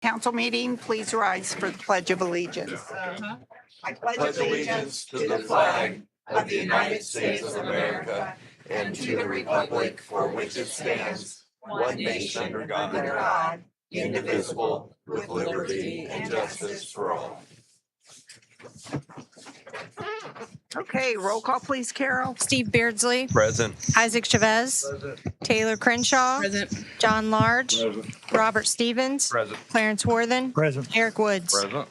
Council meeting, please rise for the Pledge of Allegiance. I pledge allegiance to the flag of the United States of America and to the republic for which it stands, one nation under God, indivisible, with liberty and justice for all. Okay, roll call, please, Carol. Steve Beardsley. Present. Isaac Chavez. Taylor Crenshaw. Present. John Large. Robert Stevens. Present. Clarence Worthen. Present. Eric Woods. Present.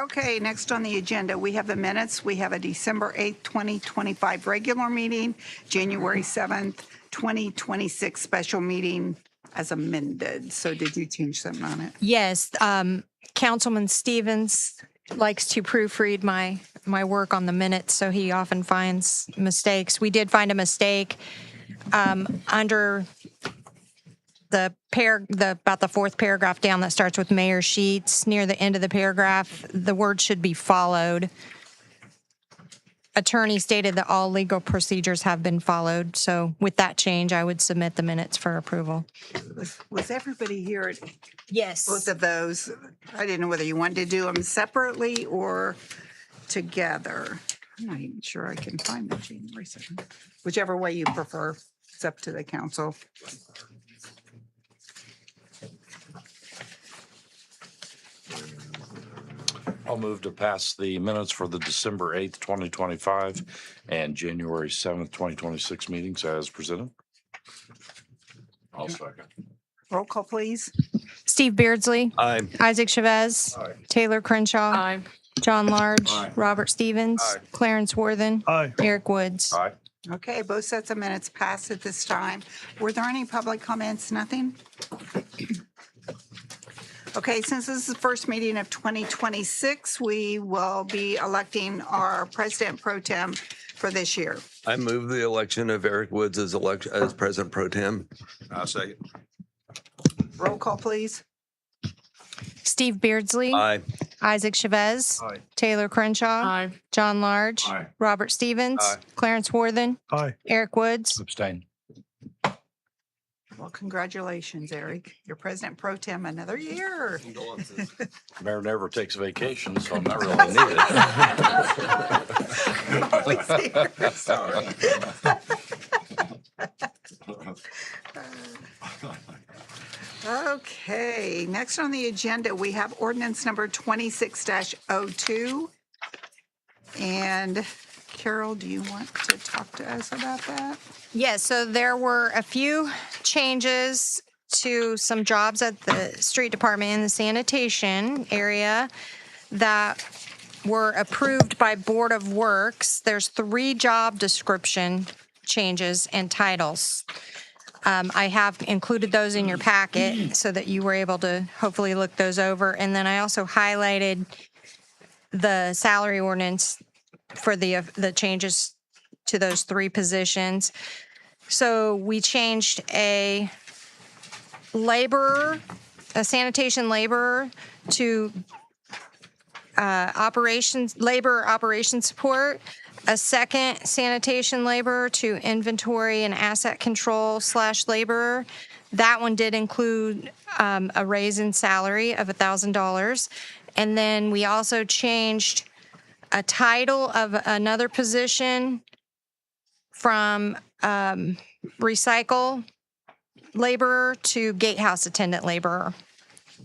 Okay, next on the agenda, we have the minutes. We have a December 8th, 2025 regular meeting, January 7th, 2026 special meeting as amended. So did you change something on it? Yes, Councilman Stevens likes to proofread my work on the minutes, so he often finds mistakes. We did find a mistake under about the fourth paragraph down that starts with Mayor Sheets. Near the end of the paragraph, the word should be followed. Attorney stated that all legal procedures have been followed. So with that change, I would submit the minutes for approval. Was everybody here at Yes. both of those? I didn't know whether you wanted to do them separately or together. I'm not even sure I can find the January 2nd. Whichever way you prefer, it's up to the council. I'll move to pass the minutes for the December 8th, 2025 and January 7th, 2026 meetings as presented. I'll second. Roll call, please. Steve Beardsley. Aye. Isaac Chavez. Aye. Taylor Crenshaw. Aye. John Large. Aye. Robert Stevens. Aye. Clarence Worthen. Aye. Eric Woods. Aye. Okay, both sets of minutes passed at this time. Were there any public comments? Nothing? Okay, since this is the first meeting of 2026, we will be electing our president pro tem for this year. I move the election of Eric Woods as President Pro Tem. I'll second. Roll call, please. Steve Beardsley. Aye. Isaac Chavez. Aye. Taylor Crenshaw. Aye. John Large. Aye. Robert Stevens. Aye. Clarence Worthen. Aye. Eric Woods. Abstain. Well, congratulations, Eric. You're president pro tem another year. Mayor never takes vacation, so I'm not really needed. Always here, sorry. Okay, next on the agenda, we have ordinance number 26-02. And Carol, do you want to talk to us about that? Yes, so there were a few changes to some jobs at the street department in the sanitation area that were approved by Board of Works. There's 3 job description changes and titles. I have included those in your packet so that you were able to hopefully look those over. And then I also highlighted the salary ordinance for the changes to those 3 positions. So we changed a sanitation laborer to labor operations support, a second sanitation laborer to inventory and asset control / laborer. That one did include a raise in salary of $1,000. And then we also changed a title of another position from recycle laborer to gatehouse attendant laborer.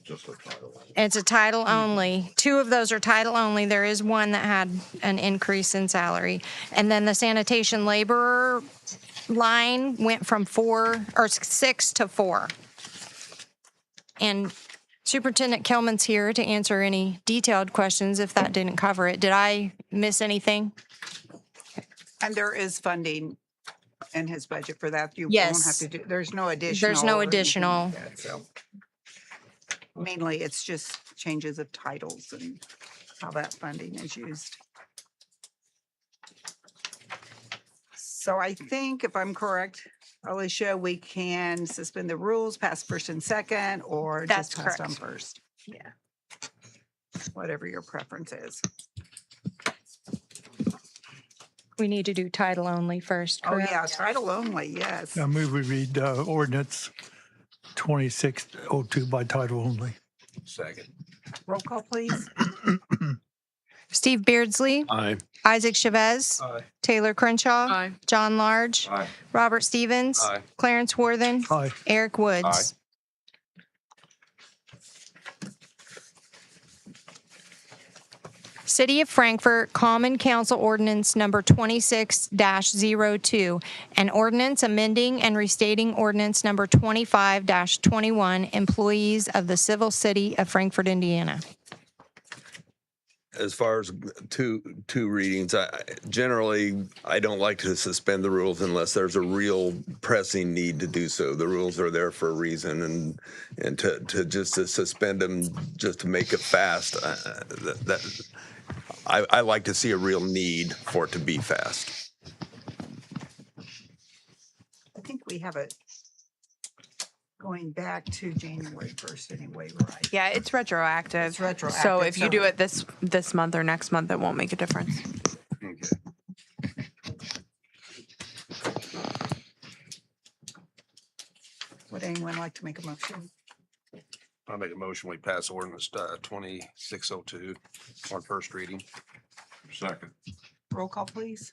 Just a title. It's a title only. 2 of those are title only. There is one that had an increase in salary. And then the sanitation laborer line went from 6 to 4. And Superintendent Kelman's here to answer any detailed questions if that didn't cover it. Did I miss anything? And there is funding in his budget for that. You won't Yes. have to do, there's no additional. There's no or anything additional. like that, so. Mainly, it's just changes of titles and how that funding is used. So I think, if I'm correct, Alicia, we can suspend the rules, pass first and second, or That's just pass on correct. first. Yeah. Whatever your preference is. We need to do title only first, Oh, correct? yeah, title only, yes. I move we read ordinance 2602 by title only. Second. Roll call, please. Steve Beardsley. Aye. Isaac Chavez. Aye. Taylor Crenshaw. Aye. John Large. Aye. Robert Stevens. Aye. Clarence Worthen. Aye. Eric Woods. City of Frankfort Common Council Ordinance Number 26-02, an ordinance amending and restating Ordinance Number 25-21, employees of the Civil City of Frankfort, Indiana. As far as two readings, generally, I don't like to suspend the rules unless there's a real pressing need to do so. The rules are there for a reason, and to just to suspend them just to make it fast, I like to see a real need for it to be fast. I think we have it going back to January 1st anyway, right? Yeah, it's retroactive. It's retroactive, So if you so- do it this month or next month, it won't make a difference. Okay. Would anyone like to make a motion? I make a motion, we pass ordinance 2602 on first reading. Second. Roll call, please.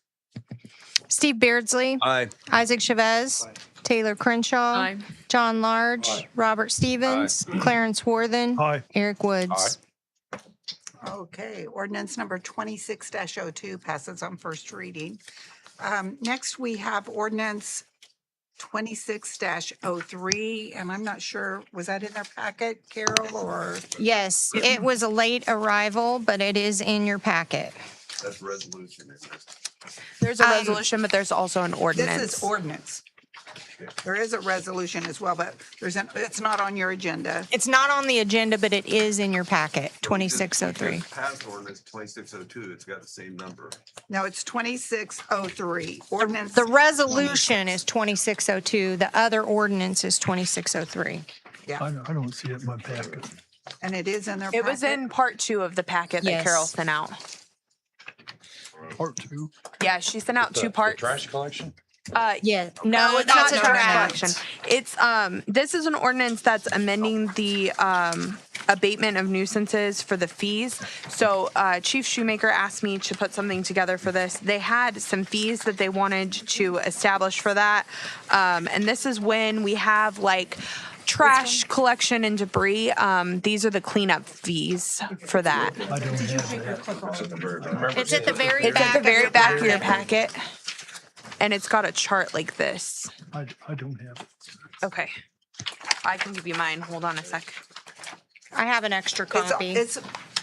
Steve Beardsley. Aye. Isaac Chavez. Taylor Crenshaw. Aye. John Large. Robert Stevens. Clarence Worthen. Aye. Eric Woods. Okay, ordinance number 26-02 passes on first reading. Next, we have ordinance 26-03, and I'm not sure, was that in their packet, Carol, or? Yes, it was a late arrival, but it is in your packet. That's resolution, isn't it? There's a resolution, but there's also an ordinance. This is ordinance. There is a resolution as well, but it's not on your agenda. It's not on the agenda, but it is in your packet, 2603. Past ordinance 2602, it's got the same number. No, it's 2603, ordinance. The resolution is 2602. The other ordinance is 2603. I don't see it in my packet. And it is in their packet. It was in part 2 of the packet that Yes. Carol sent out. Part 2. Yeah, she sent out 2 The parts. trash collection? Yeah, no, It's not that's a the trash draft. collection. It's this is an ordinance that's amending the abatement of nuisances for the fees. So Chief Shoemaker asked me to put something together for this. They had some fees that they wanted to establish for that, and this is when we have like trash collection and debris. These are the cleanup fees for that. I don't have that. It's at the very It's back at the very of back of your packet, and it's got a chart like this. I don't have it. Okay, I can give you mine. Hold on a sec. I have an extra copy. It's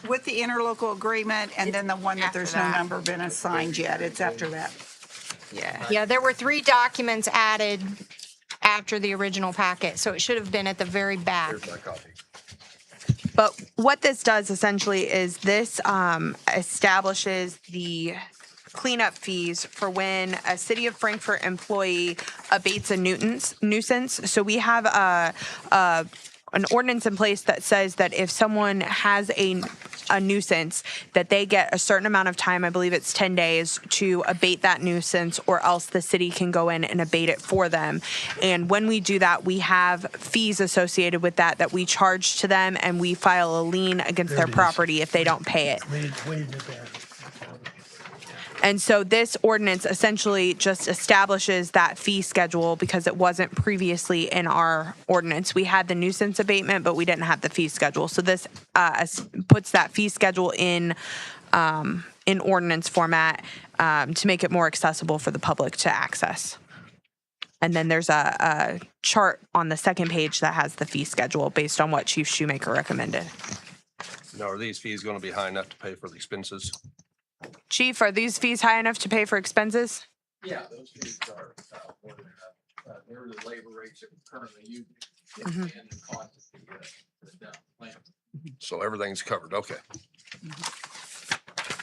with the interlocal agreement and then the one that after there's no that. number been assigned yet. It's after that. Yeah. Yeah, there were 3 documents added after the original packet, so it should have been at the very back. Here's my copy. But what this does essentially is this establishes the cleanup fees for when a City of Frankfort employee abates a nuisance. So we have an ordinance in place that says that if someone has a nuisance, that they get a certain amount of time, I believe it's 10 days, to abate that nuisance, or else the city can go in and abate it for them. And when we do that, we have fees associated with that we charge to them, and we file a lien against There their it is. property if they don't pay it. Way in the back. And so this ordinance essentially just establishes that fee schedule because it wasn't previously in our ordinance. We had the nuisance abatement, but we didn't have the fee schedule. So this puts that fee schedule in ordinance format to make it more accessible for the public to access. And then there's a chart on the second page that has the fee schedule based on what Chief Shoemaker recommended. Now, are these fees going to be high enough to pay for the expenses? Chief, are these fees high enough to pay for expenses? Yeah, those fees are more than enough. They're the labor rates that we're currently using and the cost of the plant. So everything's covered, okay.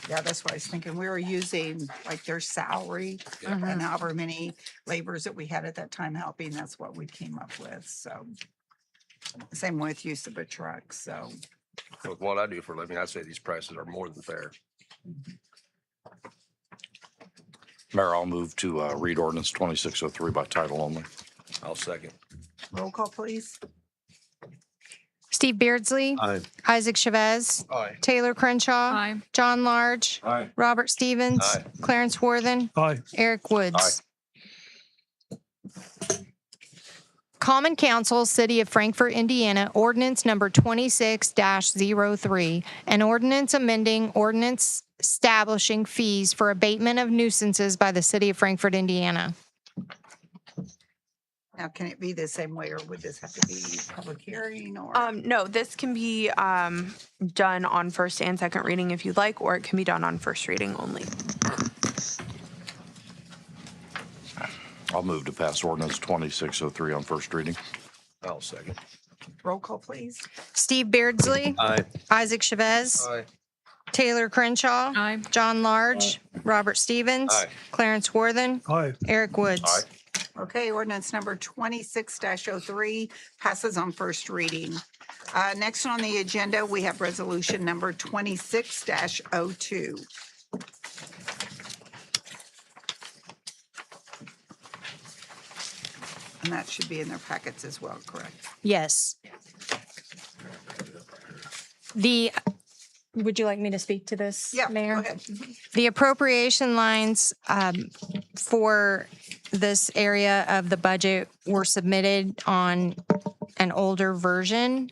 Yeah, that's what I was thinking. We were using like their salary and however many laborers that we had at that time helping, that's what we came up with, so. Same with use of a truck, so. With what I do for a living, I'd say these prices are more than fair. Mayor, I'll move to read ordinance 2603 by title only. I'll second. Roll call, please. Steve Beardsley. Aye. Isaac Chavez. Aye. Taylor Crenshaw. John Large. Aye. Robert Stevens. Aye. Clarence Worthen. Aye. Eric Woods. Common Council, City of Frankfort, Indiana, ordinance number 26-03, an ordinance amending ordinance establishing fees for abatement of nuisances by the City of Frankfort, Indiana. Now, can it be the same way, or would this have to be public hearing or? No, this can be done on first and second reading if you'd like, or it can be done on first reading only. I'll move to pass ordinance 2603 on first reading. I'll second. Roll call, please. Steve Beardsley. Aye. Isaac Chavez. Aye. Taylor Crenshaw. John Large. Robert Stevens. Aye. Clarence Worthen. Aye. Eric Woods. Aye. Okay, ordinance number 26-03 passes on first reading. Next on the agenda, we have resolution number 26-02. And that should be in their packets as well, correct? Yes. Would you like me to speak to this, Yeah, Mayor? go ahead. The appropriation lines for this area of the budget were submitted on an older version,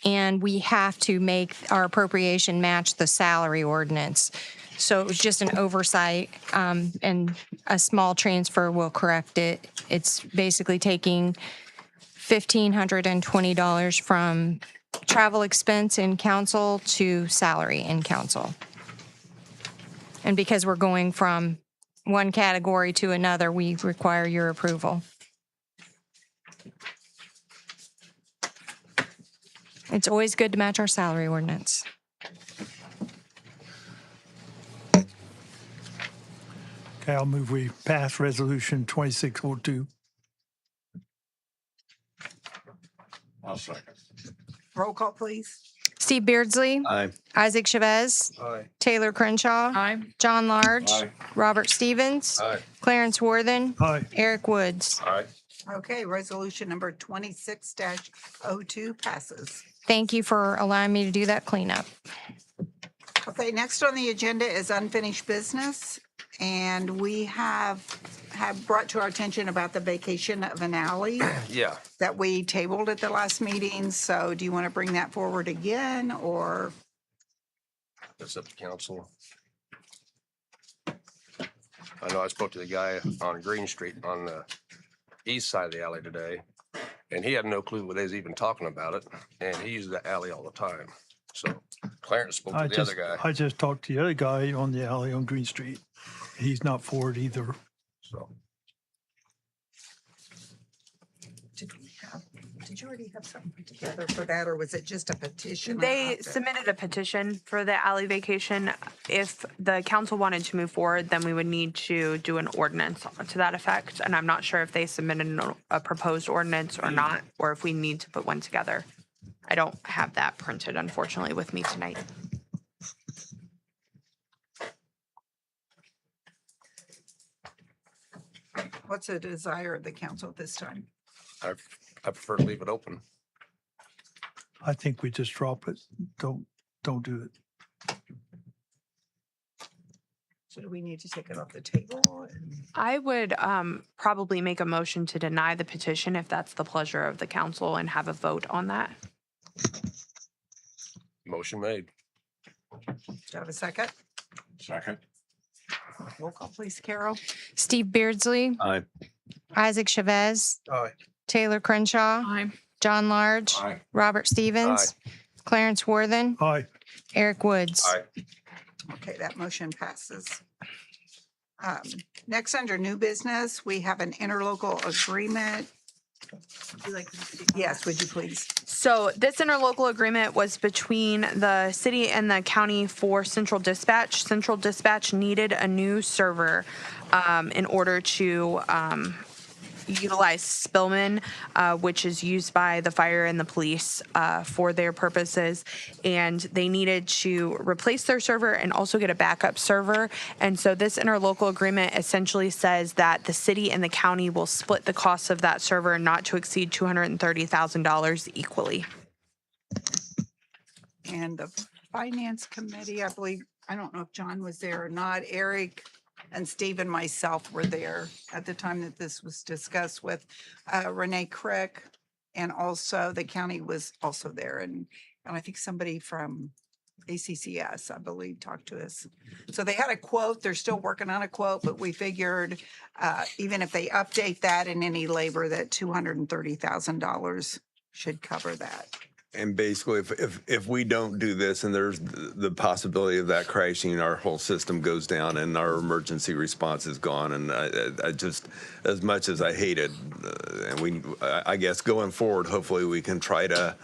and we have to make our appropriation match the salary ordinance. So it was just an oversight, and a small transfer will correct it. It's basically taking $1,520 from travel expense in council to salary in council. And because we're going from one category to another, we require your approval. It's always good to match our salary ordinance. Okay, I'll move we pass resolution 2602. I'll second. Roll call, please. Steve Beardsley. Aye. Isaac Chavez. Aye. Taylor Crenshaw. John Large. Aye. Robert Stevens. Aye. Clarence Worthen. Aye. Eric Woods. Aye. Okay, resolution number 26-02 passes. Thank you for allowing me to do that cleanup. Okay, next on the agenda is unfinished business. And we have brought to our attention about the vacation of an alley Yeah. that we tabled at the last meeting. So do you want to bring that forward again, or? That's up to council. I know I spoke to the guy on Green Street on the east side of the alley today, and he had no clue what they was even talking about it, and he used the alley all the time. So Clarence spoke to the other guy, I just talked to the other guy on the alley on Green Street. He's not for it either. so. Did you already have something put together for that, or was it just a petition? They submitted a petition for the alley vacation. If the council wanted to move forward, then we would need to do an ordinance to that effect. And I'm not sure if they submitted a proposed ordinance or not, or if we need to put one together. I don't have that printed, unfortunately, with me tonight. What's the desire of the council at this time? I prefer to leave it open. I think we just drop it. Don't do it. So do we need to take it off the table? I would probably make a motion to deny the petition if that's the pleasure of the council and have a vote on that. Motion made. Do you have a second? Second. Roll call, please, Carol. Steve Beardsley. Aye. Isaac Chavez. Aye. Taylor Crenshaw. John Large. Aye. Robert Stevens. Clarence Worthen. Aye. Eric Woods. Aye. Okay, that motion passes. Next, under new business, we have an interlocal agreement. Yes, would you please? So this interlocal agreement was between the city and the county for Central Dispatch. Central Dispatch needed a new server in order to utilize Spillman, which is used by the fire and the police for their purposes. And they needed to replace their server and also get a backup server. And so this interlocal agreement essentially says that the city and the county will split the cost of that server not to exceed $230,000 equally. And the Finance Committee, I believe, I don't know if John was there or not, Eric and Steve and myself were there at the time that this was discussed with Renee Crick. And also the county was also there. And I think somebody from ACCS, I believe, talked to us. So they had a quote. They're still working on a quote, but we figured even if they update that in any labor, that $230,000 should cover that. And basically, if we don't do this and there's the possibility of that crashing, our whole system goes down and our emergency response is gone. And I just, as much as I hate it, and I guess going forward, hopefully we can try to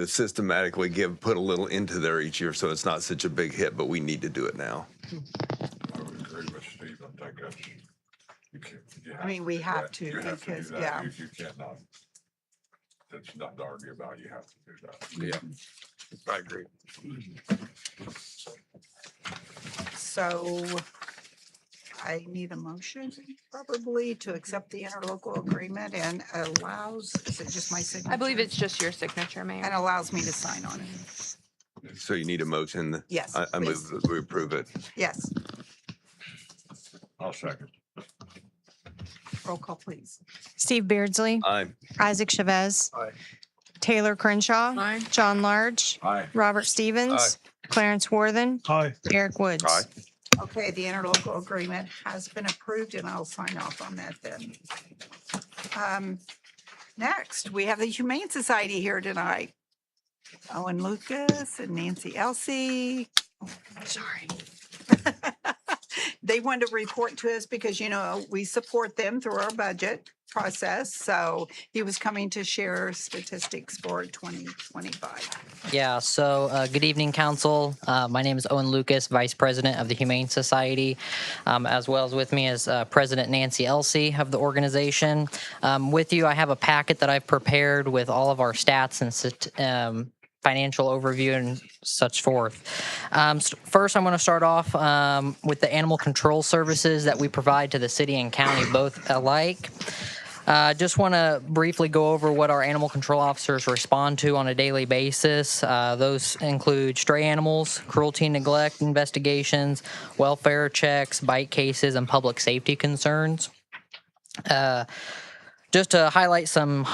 systematically put a little into there each year so it's not such a big hit, but we need to do it now. I would agree with Steve. I think that's, you can't. I mean, we have to You have to do because, that. yeah. You cannot. It's not to argue about. You have to do that. Yeah, I agree. So I need a motion probably to accept the interlocal agreement and allows, is it just my signature? I believe it's just your signature, And Mayor. allows me to sign on it. So you need a motion? Yes, I move please. that we approve it. Yes, I'll second. roll call, please. Steve Beardsley, Aye. Isaac Chavez, Aye. Taylor Crenshaw, John Large, Aye. Robert Stevens, Clarence Worthen, Aye. Eric Woods. Aye. Okay, the interlocal agreement has been approved and I'll sign off on that then. Next, we have the Humane Society here tonight. Owen Lucas and Nancy Elsie. Oh, sorry. They wanted to report to us because, you know, we support them through our budget process. So he was coming to share statistics for 2025. Yeah, so good evening, Council. My name is Owen Lucas, Vice President of the Humane Society, as well as with me is President Nancy Elsie of the organization. With you, I have a packet that I've prepared with all of our stats and financial overview and such forth. First, I'm going to start off with the animal control services that we provide to the city and county both alike. Just want to briefly go over what our animal control officers respond to on a daily basis. Those include stray animals, cruelty and neglect investigations, welfare checks, bite cases, and public safety concerns. Just to highlight some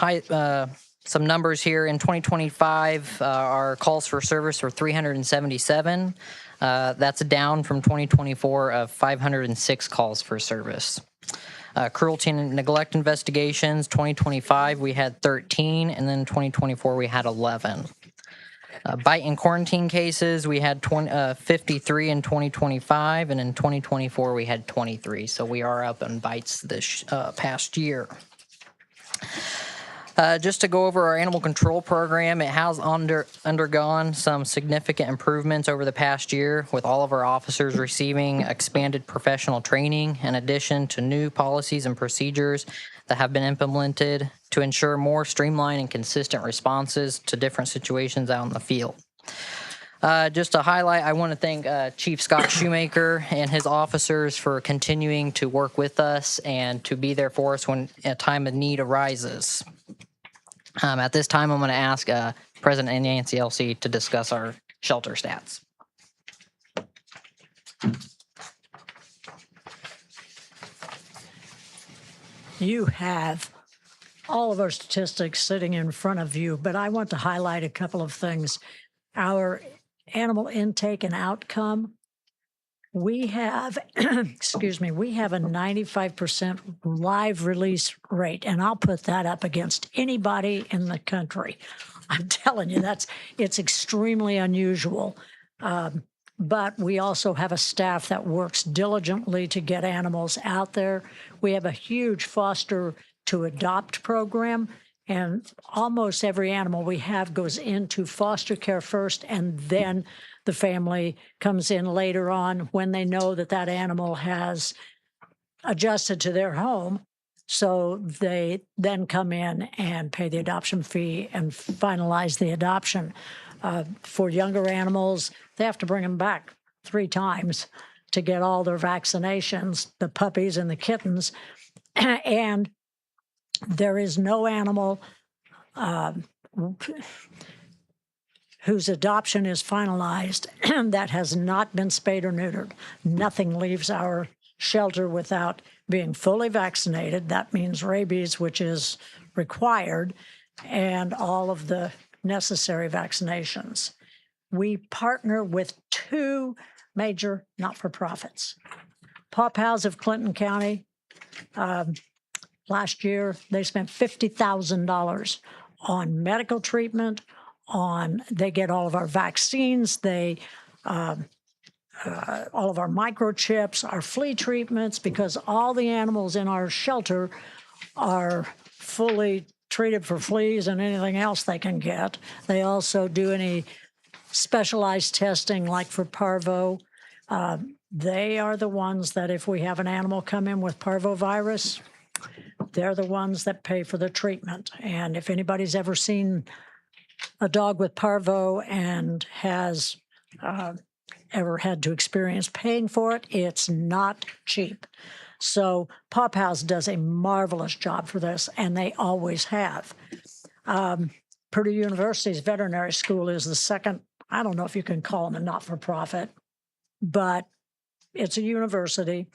numbers here, in 2025, our calls for service were 377. That's down from 2024 of 506 calls for service. Cruelty and neglect investigations, 2025 we had 13, and then 2024 we had 11. Bite and quarantine cases, we had 53 in 2025, and in 2024 we had 23. So we are up in bites this past year. Just to go over our animal control program, it has undergone some significant improvements over the past year, with all of our officers receiving expanded professional training in addition to new policies and procedures that have been implemented to ensure more streamlined and consistent responses to different situations out in the field. Just to highlight, I want to thank Chief Scott Shoemaker and his officers for continuing to work with us and to be there for us when a time of need arises. At this time, I'm going to ask President Nancy Elsie to discuss our shelter stats. You have all of our statistics sitting in front of you, but I want to highlight a couple of things. Our animal intake and outcome, we have, excuse me, we have a 95% live release rate, and I'll put that up against anybody in the country. I'm telling you, it's extremely unusual. But we also have a staff that works diligently to get animals out there. We have a huge foster to adopt program, and almost every animal we have goes into foster care first, and then the family comes in later on when they know that that animal has adjusted to their home. So they then come in and pay the adoption fee and finalize the adoption. For younger animals, they have to bring them back 3 times to get all their vaccinations, the puppies and the kittens. And there is no animal whose adoption is finalized that has not been spayed or neutered. Nothing leaves our shelter without being fully vaccinated. That means rabies, which is required, and all of the necessary vaccinations. We partner with 2 major not-for-profits. Paw Pals of Clinton County, last year, they spent $50,000 on medical treatment, they get all of our vaccines, all of our microchips, our flea treatments, because all the animals in our shelter are fully treated for fleas and anything else they can get. They also do any specialized testing like for parvo. They are the ones that if we have an animal come in with parvovirus, they're the ones that pay for the treatment. And if anybody's ever seen a dog with parvo and has ever had to experience paying for it, it's not cheap. So Paw Pals does a marvelous job for this, and they always have. Purdue University's veterinary school is the second, I don't know if you can call them a not-for-profit, but it's a university,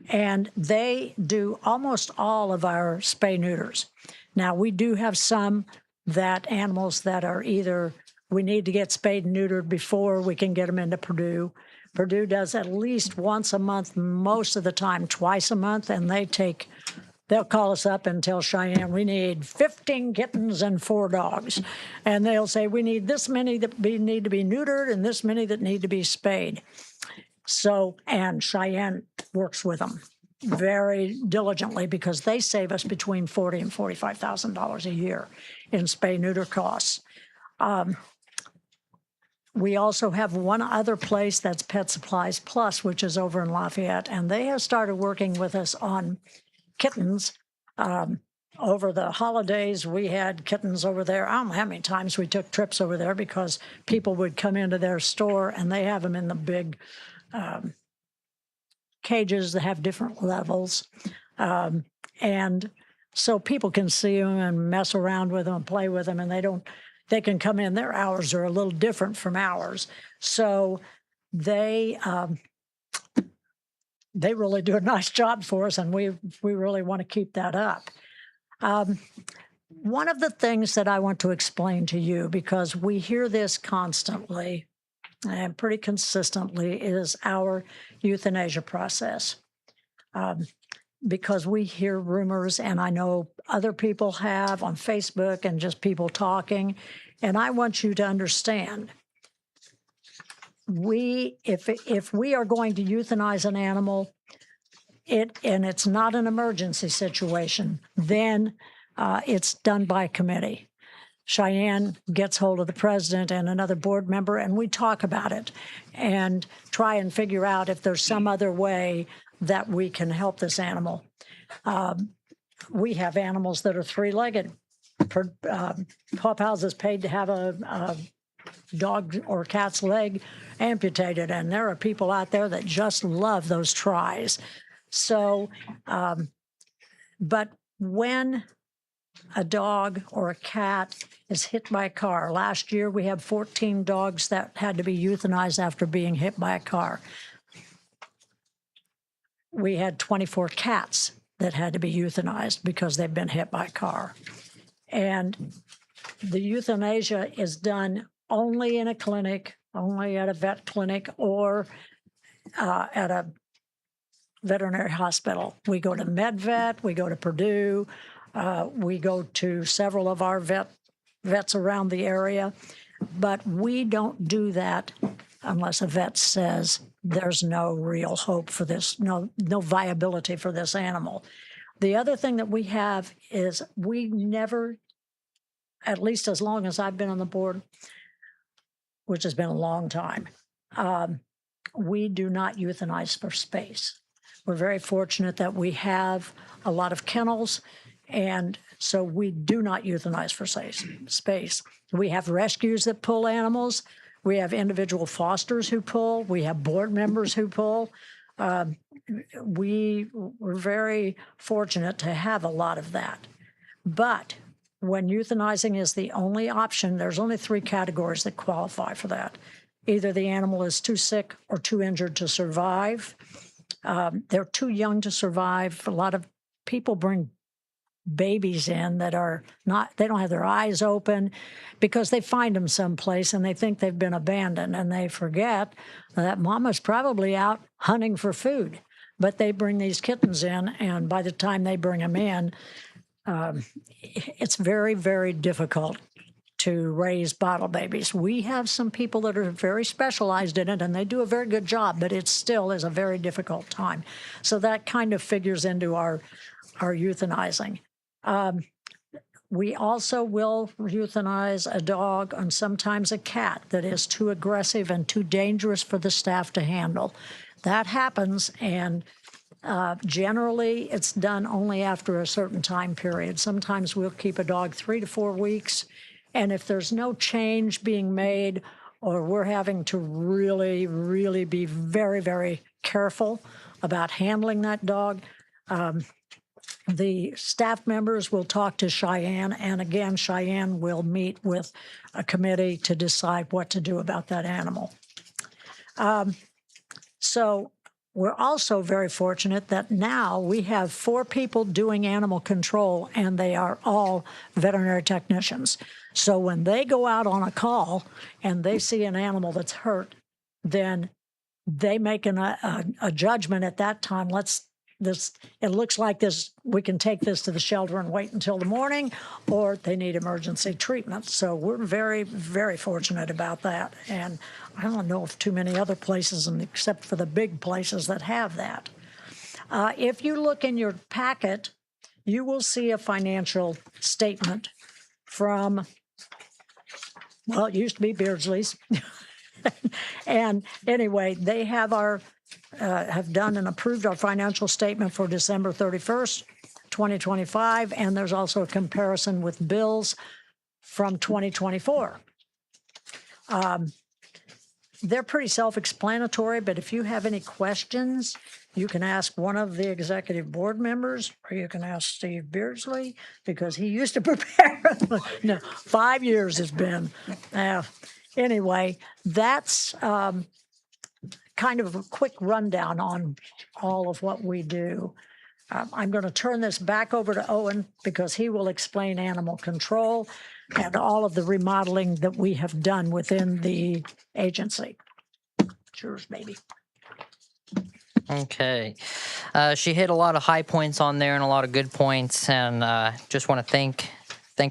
and they do almost all of our spay neuters. Now, we do have some animals that are either we need to get spayed and neutered before we can get them into Purdue. Purdue does at least once a month, most of the time twice a month, and they'll call us up and tell Cheyenne, we need 15 kittens and 4 dogs. And they'll say, we need this many that need to be neutered and this many that need to be spayed. So, and Cheyenne works with them very diligently because they save us between $40,000 and $45,000 a year in spay-neuter costs. We also have one other place that's Pet Supplies Plus, which is over in Lafayette, and they have started working with us on kittens. Over the holidays, we had kittens over there. I don't know how many times we took trips over there because people would come into their store and they have them in the big cages that have different levels. And so people can see them and mess around with them and play with them, and they can come in. Their hours are a little different from ours. So they really do a nice job for us, and we really want to keep that up. One of the things that I want to explain to you, because we hear this constantly and pretty consistently, is our euthanasia process. Because we hear rumors, and I know other people have on Facebook and just people talking, and I want you to understand, if we are going to euthanize an animal, and it's not an emergency situation, then it's done by committee. Cheyenne gets hold of the president and another board member, and we talk about it and try and figure out if there's some other way that we can help this animal. We have animals that are 3-legged. Paw Pals is paid to have a dog or cat's leg amputated, and there are people out there that just love those tries. So, but when a dog or a cat is hit by a car, last year we had 14 dogs that had to be euthanized after being hit by a car. We had 24 cats that had to be euthanized because they've been hit by a car. And the euthanasia is done only in a clinic, only at a vet clinic, or at a veterinary hospital. We go to MedVet, we go to Purdue, we go to several of our vets around the area, but we don't do that unless a vet says there's no real hope for this, no viability for this animal. The other thing that we have is we never, at least as long as I've been on the board, which has been a long time, we do not euthanize for space. We're very fortunate that we have a lot of kennels, and so we do not euthanize for space. We have rescues that pull animals. We have individual fosters who pull. We have board members who pull. We're very fortunate to have a lot of that. But when euthanizing is the only option, there's only 3 categories that qualify for that. Either the animal is too sick or too injured to survive. They're too young to survive. A lot of people bring babies in that are not, they don't have their eyes open because they find them someplace and they think they've been abandoned, and they forget that mama's probably out hunting for food. But they bring these kittens in, and by the time they bring them in, it's very, very difficult to raise bottle babies. We have some people that are very specialized in it, and they do a very good job, but it still is a very difficult time. So that kind of figures into our euthanizing. We also will euthanize a dog and sometimes a cat that is too aggressive and too dangerous for the staff to handle. That happens, and generally it's done only after a certain time period. Sometimes we'll keep a dog 3 to 4 weeks, and if there's no change being made, or we're having to really, really be very, very careful about handling that dog, the staff members will talk to Cheyenne, and again, Cheyenne will meet with a committee to decide what to do about that animal. So we're also very fortunate that now we have 4 people doing animal control, and they are all veterinary technicians. So when they go out on a call and they see an animal that's hurt, then they make a judgment at that time. It looks like this, we can take this to the shelter and wait until the morning, or they need emergency treatment. So we're very, very fortunate about that. And I don't know of too many other places, except for the big places, that have that. If you look in your packet, you will see a financial statement from, well, it used to be Beardsley's. And anyway, they have have done and approved our financial statement for December 31st, 2025, and there's also a comparison with bills from 2024. They're pretty self-explanatory, but if you have any questions, you can ask one of the executive board members, or you can ask Steve Beardsley, because he used to prepare. No, 5 years it's been. Anyway, that's kind of a quick rundown on all of what we do. I'm going to turn this back over to Owen because he will explain animal control and all of the remodeling that we have done within the agency. It's yours, baby. Okay. She hit a lot of high points on there and a lot of good points, and just want to thank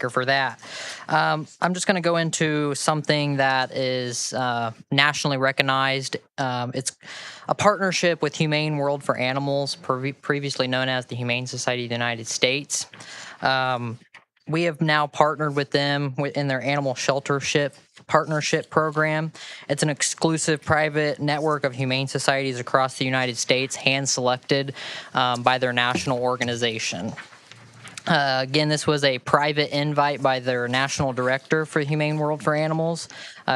her for that. I'm just going to go into something that is nationally recognized. It's a partnership with Humane World for Animals, previously known as the Humane Society of the United States. We have now partnered with them in their animal sheltership partnership program. It's an exclusive private network of humane societies across the United States, hand-selected by their national organization. Again, this was a private invite by their national director for Humane World for Animals.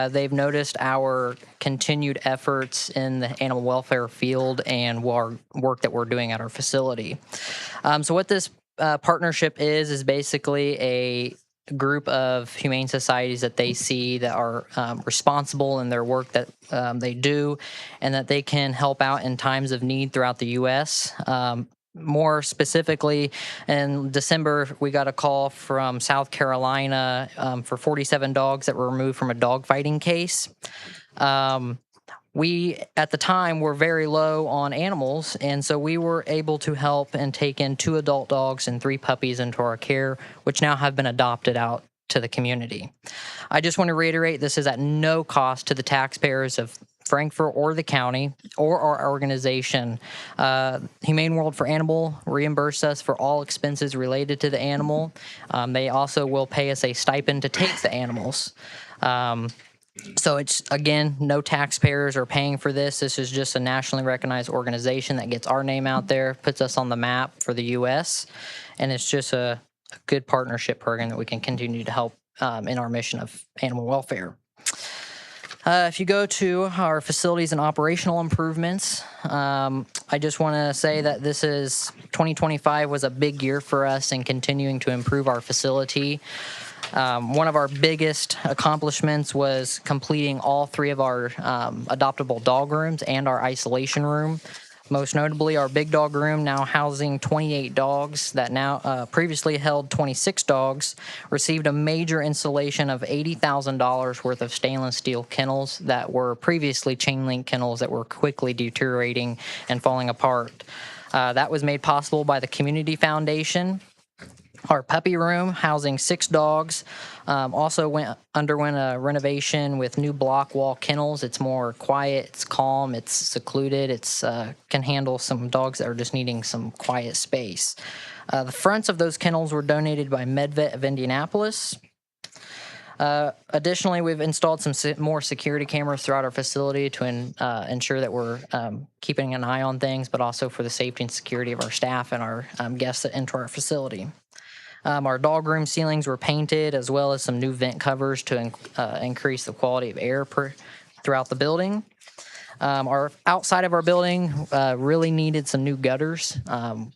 They've noticed our continued efforts in the animal welfare field and work that we're doing at our facility. So what this partnership is basically a group of humane societies that they see that are responsible in their work that they do, and that they can help out in times of need throughout the U.S. More specifically, in December, we got a call from South Carolina for 47 dogs that were removed from a dog fighting case. We, at the time, were very low on animals, and so we were able to help and take in 2 adult dogs and 3 puppies into our care, which now have been adopted out to the community. I just want to reiterate, this is at no cost to the taxpayers of Frankfort or the county or our organization. Humane World for Animal reimburse us for all expenses related to the animal. They also will pay us a stipend to take the animals. So it's, again, no taxpayers are paying for this. This is just a nationally recognized organization that gets our name out there, puts us on the map for the U.S., and it's just a good partnership program that we can continue to help in our mission of animal welfare. If you go to our facilities and operational improvements, I just want to say that 2025 was a big year for us in continuing to improve our facility. One of our biggest accomplishments was completing all 3 of our adoptable dog rooms and our isolation room. Most notably, our big dog room, now housing 28 dogs that now previously held 26 dogs, received a major installation of $80,000 worth of stainless steel kennels that were previously chain link kennels that were quickly deteriorating and falling apart. That was made possible by the Community Foundation. Our puppy room, housing 6 dogs, also underwent a renovation with new block wall kennels. It's more quiet, it's calm, it's secluded, it's can handle some dogs that are just needing some quiet space. The fronts of those kennels were donated by MedVet of Indianapolis. Additionally, we've installed some more security cameras throughout our facility to ensure that we're keeping an eye on things, but also for the safety and security of our staff and our guests that enter our facility. Our dog room ceilings were painted, as well as some new vent covers to increase the quality of air throughout the building. Our outside of our building really needed some new gutters.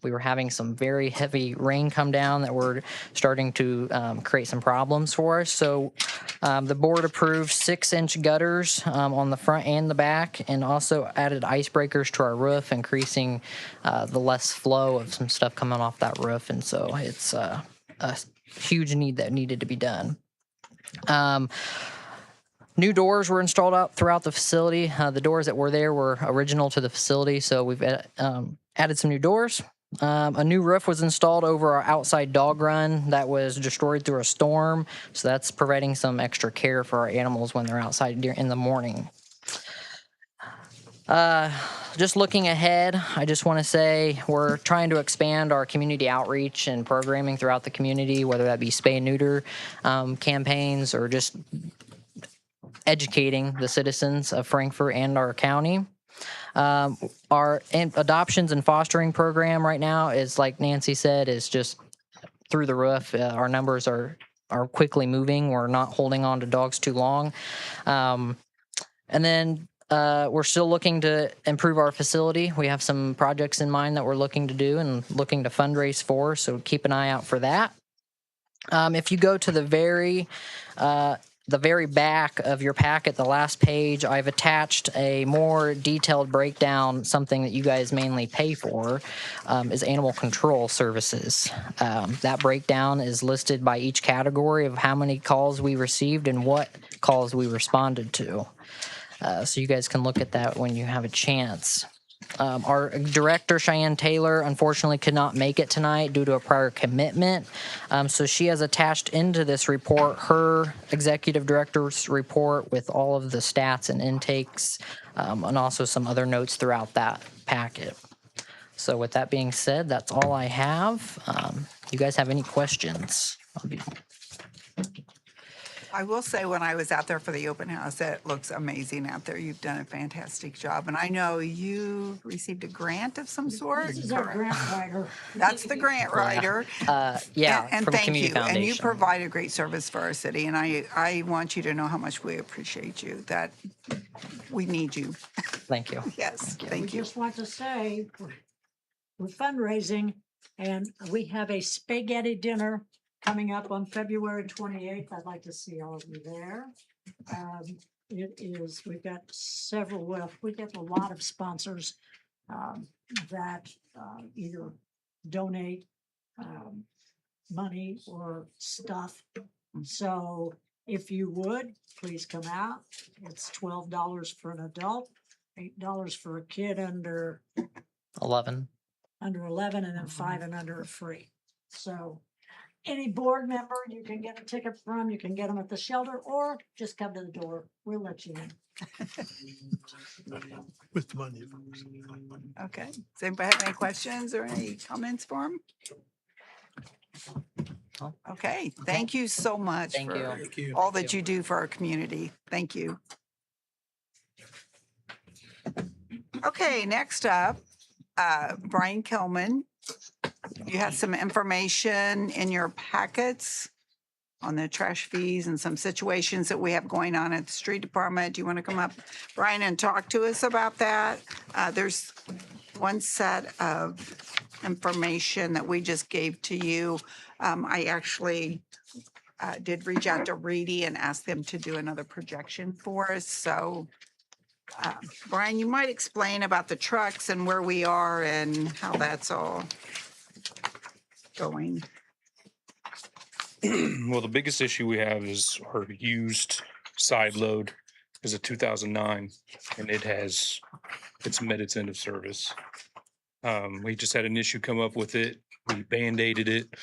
We were having some very heavy rain come down that were starting to create some problems for us. So the board approved 6-inch gutters on the front and the back, and also added icebreakers to our roof, increasing the less flow of some stuff coming off that roof. And so it's a huge need that needed to be done. New doors were installed out throughout the facility. The doors that were there were original to the facility, so we've added some new doors. A new roof was installed over our outside dog run that was destroyed through a storm, so that's providing some extra care for our animals when they're outside in the morning. Just looking ahead, I just want to say we're trying to expand our community outreach and programming throughout the community, whether that be spay and neuter campaigns or just educating the citizens of Frankfort and our county. Our adoptions and fostering program right now is, like Nancy said, is just through the roof. Our numbers are quickly moving. We're not holding on to dogs too long. And then we're still looking to improve our facility. We have some projects in mind that we're looking to do and looking to fundraise for, so keep an eye out for that. If you go to the very back of your packet, the last page, I've attached a more detailed breakdown. Something that you guys mainly pay for is animal control services. That breakdown is listed by each category of how many calls we received and what calls we responded to. So you guys can look at that when you have a chance. Our director, Cheyenne Taylor, unfortunately could not make it tonight due to a prior commitment. So she has attached into this report her executive director's report with all of the stats and intakes, and also some other notes throughout that packet. So with that being said, that's all I have. You guys have any questions? I will say, when I was out there for the open house, it looks amazing out there. You've done a fantastic job. And I know you received a grant of some sort. This is our grant writer. That's the grant writer. Yeah, And from thank Community you. Foundation. And you provide a great service for our city. And I want you to know how much we appreciate you, that we need you. Thank you. Yes, We thank you. just want to say, we're fundraising, and we have a spaghetti dinner coming up on February 28th. I'd like to see all of you there. We've got we get a lot of sponsors that either donate money or stuff. So if you would, please come out. It's $12 for an adult, $8 for a kid under 11. and then 5 and under are free. So any board member you can get a ticket from, you can get them at the shelter, or just come to the door. We'll let you in. With the money. Okay. Does anybody have any questions or any comments for him? Okay. Thank you so much Thank for you. all that you do for our community. Thank you. Okay, next up, Brian Kilman. You have some information in your packets on the trash fees and some situations that we have going on at the street department. Do you want to come up, Brian, and talk to us about that? There's one set of information that we just gave to you. I actually did reach out to Reedy and ask them to do another projection for us. So, Brian, you might explain about the trucks and where we are and how that's all going. Well, the biggest issue we have is our used side load is a 2009 and it's met its end of service. We just had an issue come up with it. We band-aided it.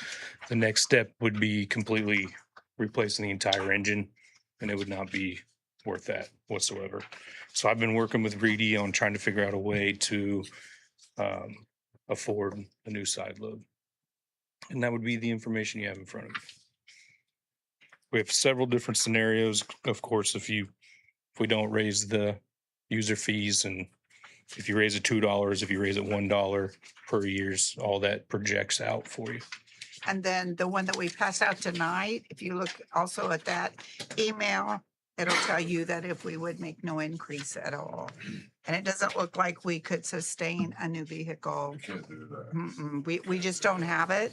The next step would be completely replacing the entire engine, and it would not be worth that whatsoever. So I've been working with Reedy on trying to figure out a way to afford a new side load. And that would be the information you have in front of you. We have several different scenarios. Of course, if we don't raise the user fees, and if you raise it $2, if you raise it $1 per year's, all that projects out for you. And then the one that we passed out tonight, if you look also at that email, it'll tell you that if we would make no increase at all. And it doesn't look like we could sustain a new vehicle. Can't do that. We just don't have it.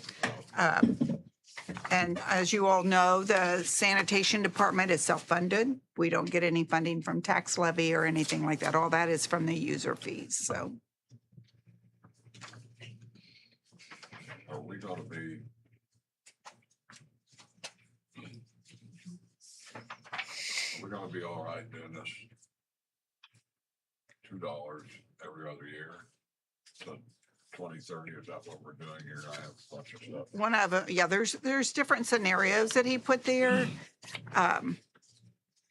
And as you all know, the sanitation department is self-funded. We don't get any funding from tax levy or anything like that. All that is from the user fees, so. Are we gonna be? We're gonna be all right doing this $2 every other year. So 2030, is that what we're doing here? I have a bunch of stuff. One of them, yeah, there's different scenarios that he put there.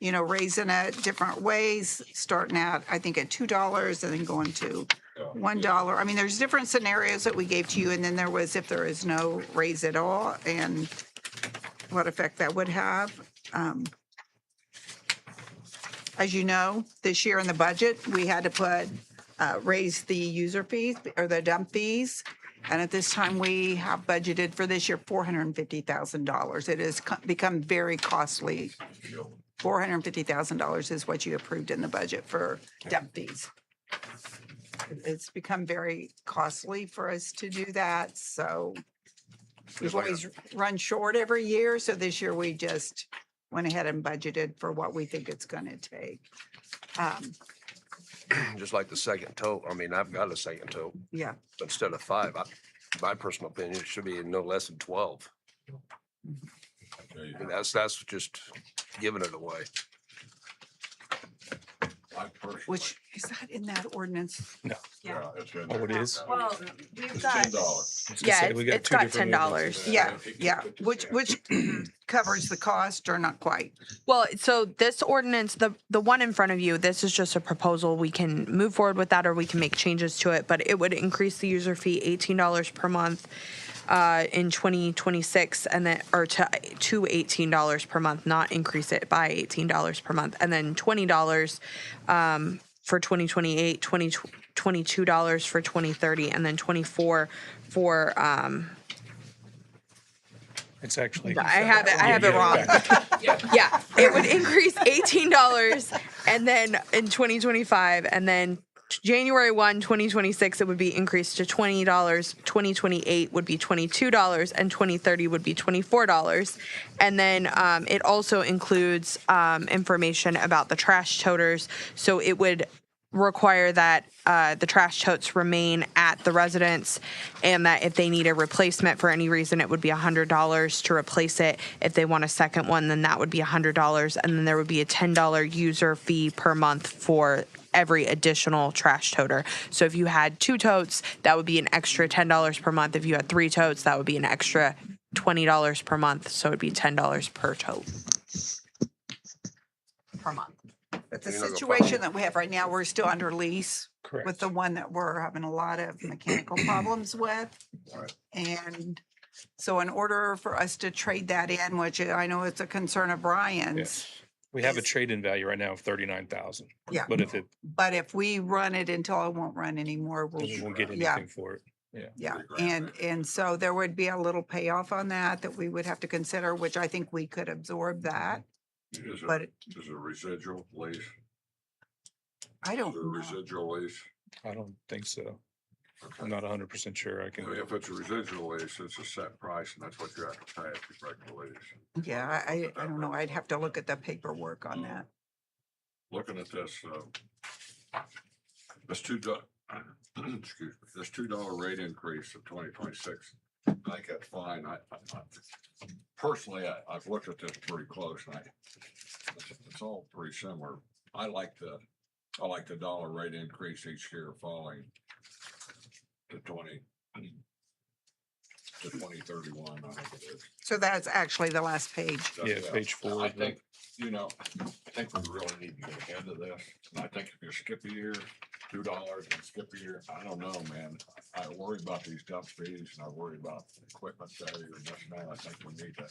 You know, raising it different ways, starting out, I think at $2 and then going to $1. I mean, there's different scenarios that we gave to you, and then there was if there is no raise at all and what effect that would have. As you know, this year in the budget, we had to put raise the user fees or the dump fees. And at this time, we have budgeted for this year $450,000. It has become very costly. $450,000 is what you approved in the budget for dump fees. It's become very costly for us to do that. So we've always run short every year. So this year we just went ahead and budgeted for what we think it's going to take. Just like the second tote. I mean, I've got a second tote. Yeah. But instead of 5, my personal opinion, it should be no less than 12. And that's just giving it away. Which, is that in that ordinance? No. Yeah, it's in Oh, there. it is? Well, we've It's got, $10. yeah, We got it's two got different $10. Yeah, which covers the cost or not quite? Well, so this ordinance, the one in front of you, this is just a proposal. We can move forward with that or we can make changes to it, but it would increase the user fee $18 per month in 2026 and then or to $18 per month, not increase it by $18 per month, and then $20 for 2028, $22 for 2030, and then 24 for It's actually. I have it wrong. Yeah, it would increase $18 and then in 2025, and then January 1, 2026, it would be increased to $20. 2028 would be $22, and 2030 would be $24. And then it also includes information about the trash toters. So it would require that the trash totes remain at the residence, and that if they need a replacement for any reason, it would be $100 to replace it. If they want a second one, then that would be $100, and then there would be a $10 user fee per month for every additional trash toter. So if you had 2 totes, that would be an extra $10 per month. If you had 3 totes, that would be an extra $20 per month. So it'd be $10 per tote per month. But the situation that we have right now, we're still under lease Correct. with the one that we're having a lot of mechanical problems with. Right. And so in order for us to trade that in, which I know it's a concern of Brian's, Yes. We have a trade-in value right now of $39,000. Yeah. But if it, but if we run it until it won't run anymore, we won't get yeah. anything for it. Yeah, $3 grand. and so there would be a little payoff on that we would have to consider, which I think we could absorb that. Is But it a residual lease? I Is don't it a know. residual lease? I don't think so. I'm Okay. not 100% sure. I can. If it's a residual lease, it's a set price and that's what you have to pay if you break the lease. Yeah, I don't know. I'd have to look at the paperwork on that. Looking at this, this excuse me, this $2 rate increase of 2026, I think that's fine. I personally, I've looked at this pretty close and it's all pretty similar. I like the dollar rate increase each year falling to 2031, I think it is. So that's actually the last page. Yeah, page 4. I think, I think we really need to get ahead of this. And I think if you skip a year, $2 and skip a year, I don't know, man. I worry about these dump fees and I worry about equipment failure and this and that. I think we need to.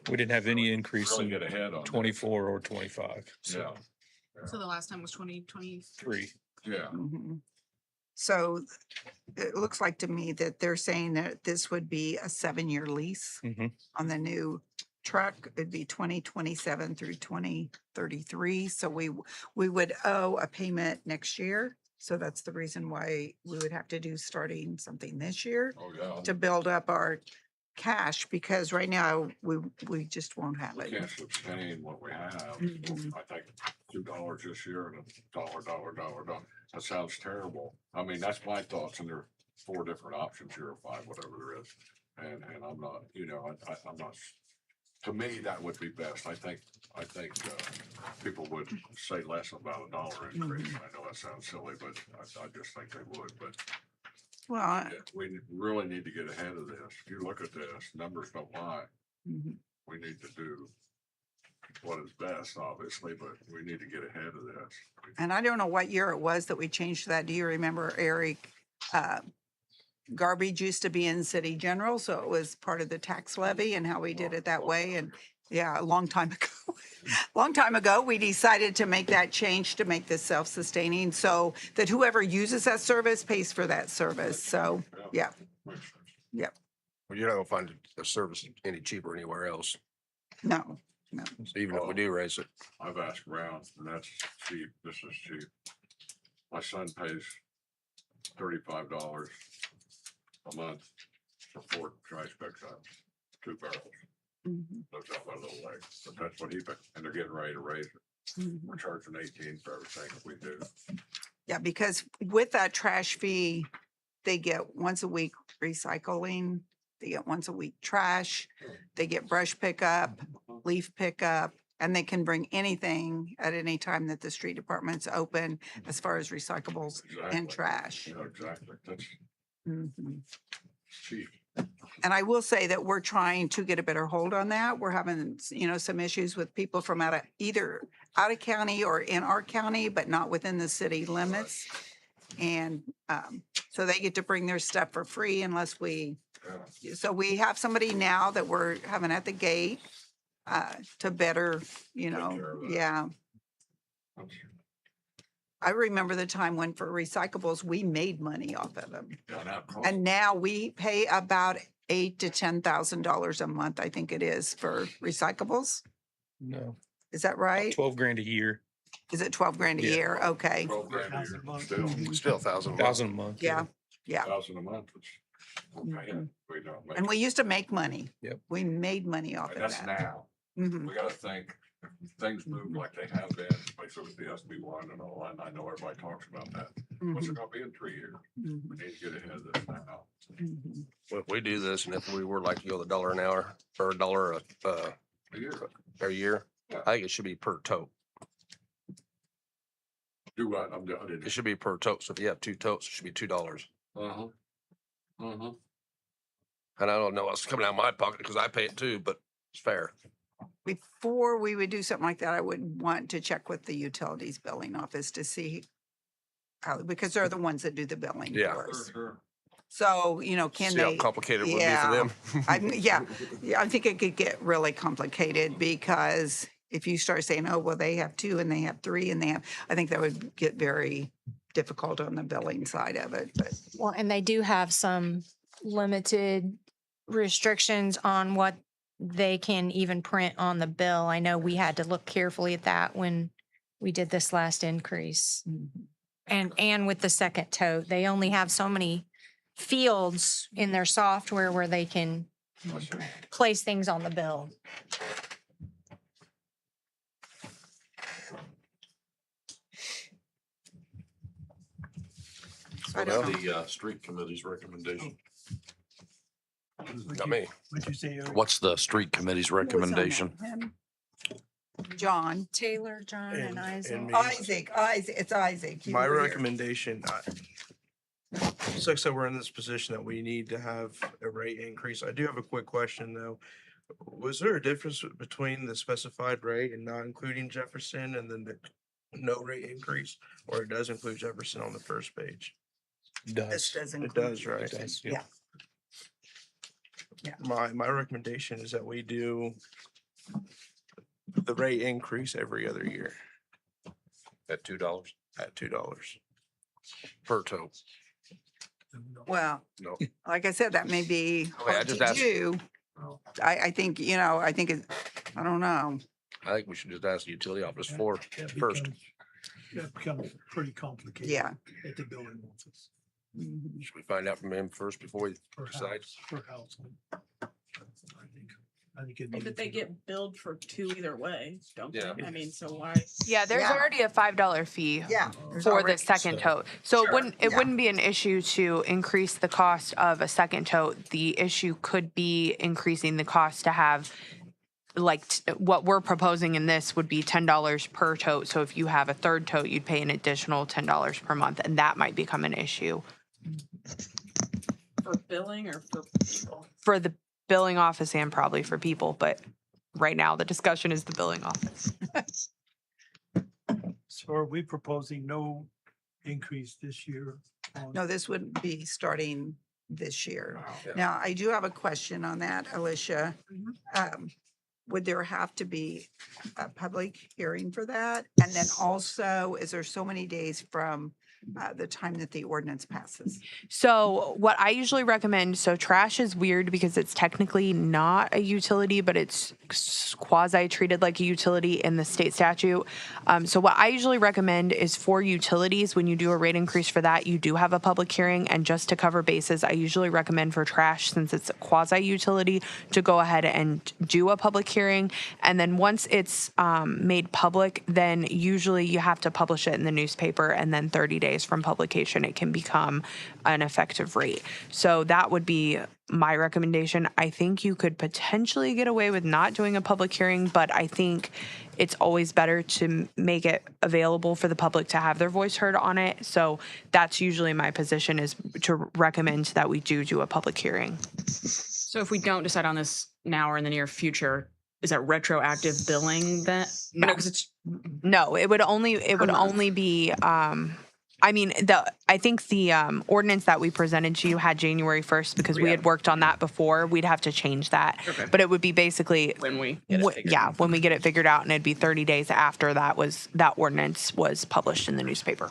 We didn't have any increase Really in get ahead on that. 24 or 25. Yeah, So So the last time was 2023. 3. yeah. Mhm. So it looks like to me that they're saying that this would be a 7-year lease Mhm. on the new truck. It'd be 2027 through 2033. So we would owe a payment next year. So that's the reason why we would have to do starting something this year Oh, yeah. to build up our cash, because right now we just won't have We it. can't sustain what we have. Mhm. I think $2 this year and $1. That sounds terrible. I mean, that's my thoughts, and there are 4 different options here, or 5, whatever there is. And I'm not, I'm not, to me, that would be best. I think people would say less about $1 increase. I know that sounds silly, but I just think they would, but Well, we really need to get ahead of this. If you look at this, numbers don't lie. mhm. We need to do what is best, obviously, but we need to get ahead of this. And I don't know what year it was that we changed that. Do you remember, Eric? Garbage used to be in city general, so it was part of the tax levy and how we did it that way. And yeah, a long time ago, long time ago, we decided to make that change to make this self-sustaining so that whoever uses that service pays for that service. So, yeah, Makes sense. yeah, Well, you're not gonna find the service any cheaper anywhere else, no. so even if we do raise it. I've asked around, and that's cheap. This is cheap. My son pays $35 a month for 4 trash pickups, 2 barrels. Mhm, Lives out by Little Lake, but that's what he paid, and they're getting ready to raise it. mhm. We're charging 18 for everything we do. Yeah, because with that trash fee, they get once a week recycling, they get once a week trash, they get brush pickup, leaf pickup, and they can bring anything at any time that the street department's open as far as recyclables Exactly. and trash. Yeah, exactly. That's Mhm. cheap. And I will say that we're trying to get a better hold on that. We're having, some issues with people from either out of county or in our county, but not within the city limits. And so they get to bring their stuff for free unless so we have somebody now that we're having at the gate to better, care of that. yeah. I remember the time when for recyclables, we made money off of them. Yeah, now, And now we pay about $8,000 to $10,000 a month, I think it is, for recyclables. No. Is that right? 12 grand a year. Is it 12 grand a Yeah. year? Okay. 12 grand a year, still, Still 1,000. a month. 1,000 a month. Yeah, yeah. 1,000 a month. We're paying. We don't make. And we used to make money. Yep. We made money off And of that's that. now. Mhm. We gotta think, if things move like they have been, especially with the SB1 and all, and I know everybody talks about that. What's it gonna be in 3 years? Mhm. We need to get ahead of this now. Mhm. Well, if we do this, and if we were like to go $1 an hour or $1 A year. a year, Yeah. I think it should be per tote. Do what? I It didn't. should be per tote. So if you have 2 totes, it should be $2. Uh-huh. Uh-huh. And I don't know what's coming out of my pocket because I pay it too, but it's fair. Before we would do something like that, I would want to check with the utilities billing office to see how, because they're the ones that do the billing Yeah. for us. Sure. So, can See how they? complicated it would be Yeah. for them. Yeah, I think it could get really complicated because if you start saying, oh, well, they have 2 and they have 3 and I think that would get very difficult on the billing side of it, but Well, and they do have some limited restrictions on what they can even print on the bill. I know we had to look carefully at that when we did this last increase. And with the second tote, they only have so many fields in their software where they can place things on the bill. I don't know. The street committee's recommendation. Not me. What'd you say, Eric? What's the street committee's recommendation? Him? John. Taylor, John, and Isaac. Isaac, it's Isaac. You My were here. recommendation, so like I said, we're in this position that we need to have a rate increase. I do have a quick question though. Was there a difference between the specified rate and not including Jefferson and then the no rate increase? Or it does include Jefferson on the first page? This does It include. does, right? Yeah. My recommendation is that we do the rate increase every other year At $2 at $2. per tote. Well, No. like I said, that may be I hard just to asked- do. I think, I think it, I don't know. I think we should just ask the utility office for That first. That becomes pretty complicated. Yeah. At the building office. Should we find out from him first before we Per decide? house, per household. I think it'd be. But they get billed for two either way, don't they? Yeah. I mean, so why? Yeah, there's Yeah. already a $5 fee Yeah. for the second tote. So Sure, it yeah. wouldn't be an issue to increase the cost of a second tote. The issue could be increasing the cost to have what we're proposing in this would be $10 per tote. So if you have a third tote, you'd pay an additional $10 per month, and that might become an issue For billing or for people? for the billing office and probably for people. But right now, the discussion is the billing office. So are we proposing no increase this year? No, this would be starting this year. Yeah. Now, I do have a question on that, Alicia. Would there have to be a public hearing for that? And then also, is there so many days from the time that the ordinance passes? So what I usually recommend, so trash is weird because it's technically not a utility, but it's quasi treated like a utility in the state statute. So what I usually recommend is for utilities, when you do a rate increase for that, you do have a public hearing. And just to cover bases, I usually recommend for trash, since it's a quasi utility, to go ahead and do a public hearing. And then once it's made public, then usually you have to publish it in the newspaper, and then 30 days from publication, it can become an effective rate. So that would be my recommendation. I think you could potentially get away with not doing a public hearing, but I think it's always better to make it available for the public to have their voice heard on it. So that's usually my position, is to recommend that we do a public hearing. So if we don't decide on this now or in the near future, is that retroactive billing then? No. 'Cause it's No, it would only be, I think the ordinance that we presented to you had January 1st because we had worked on that before. We'd have to change that. Okay. But it would be basically, when we get it figured out. when we get it figured out, and it'd be 30 days after that ordinance was published in the newspaper.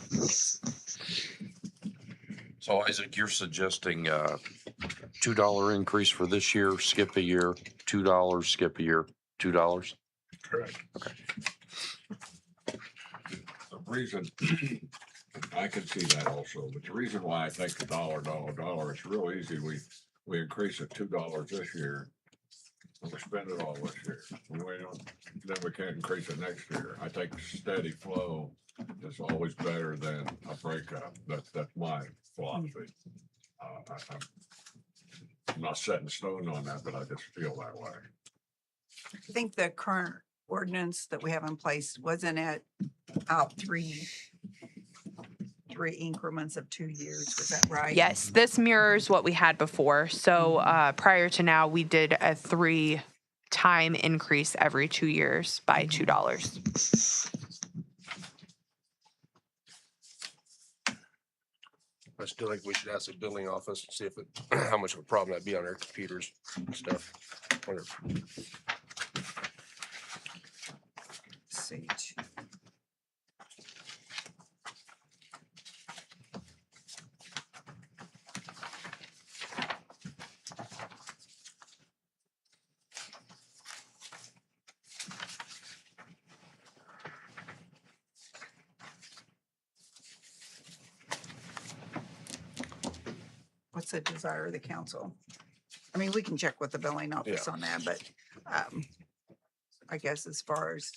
So Isaac, you're suggesting $2 increase for this year, skip a year, $2, skip a year, $2? Correct. Okay. The reason, I can see that also, but the reason why I think the dollar, it's real easy. We increase it $2 this year. And we spend it all this year. And then we can't increase it next year. I think steady flow is always better than a breakup. That's my philosophy. I'm not set in stone on that, but I just feel that way. I think the current ordinance that we have in place, wasn't it out three increments of 2 years? Was that right? Yes, this mirrors what we had before. So prior to now, we did a 3-time increase every 2 years by $2. I still think we should ask the billing office and see if how much of a problem that'd be on their computers and stuff. Wonder- See. what's the desire of the council? I mean, we can check with the billing office on that, but I guess as far as,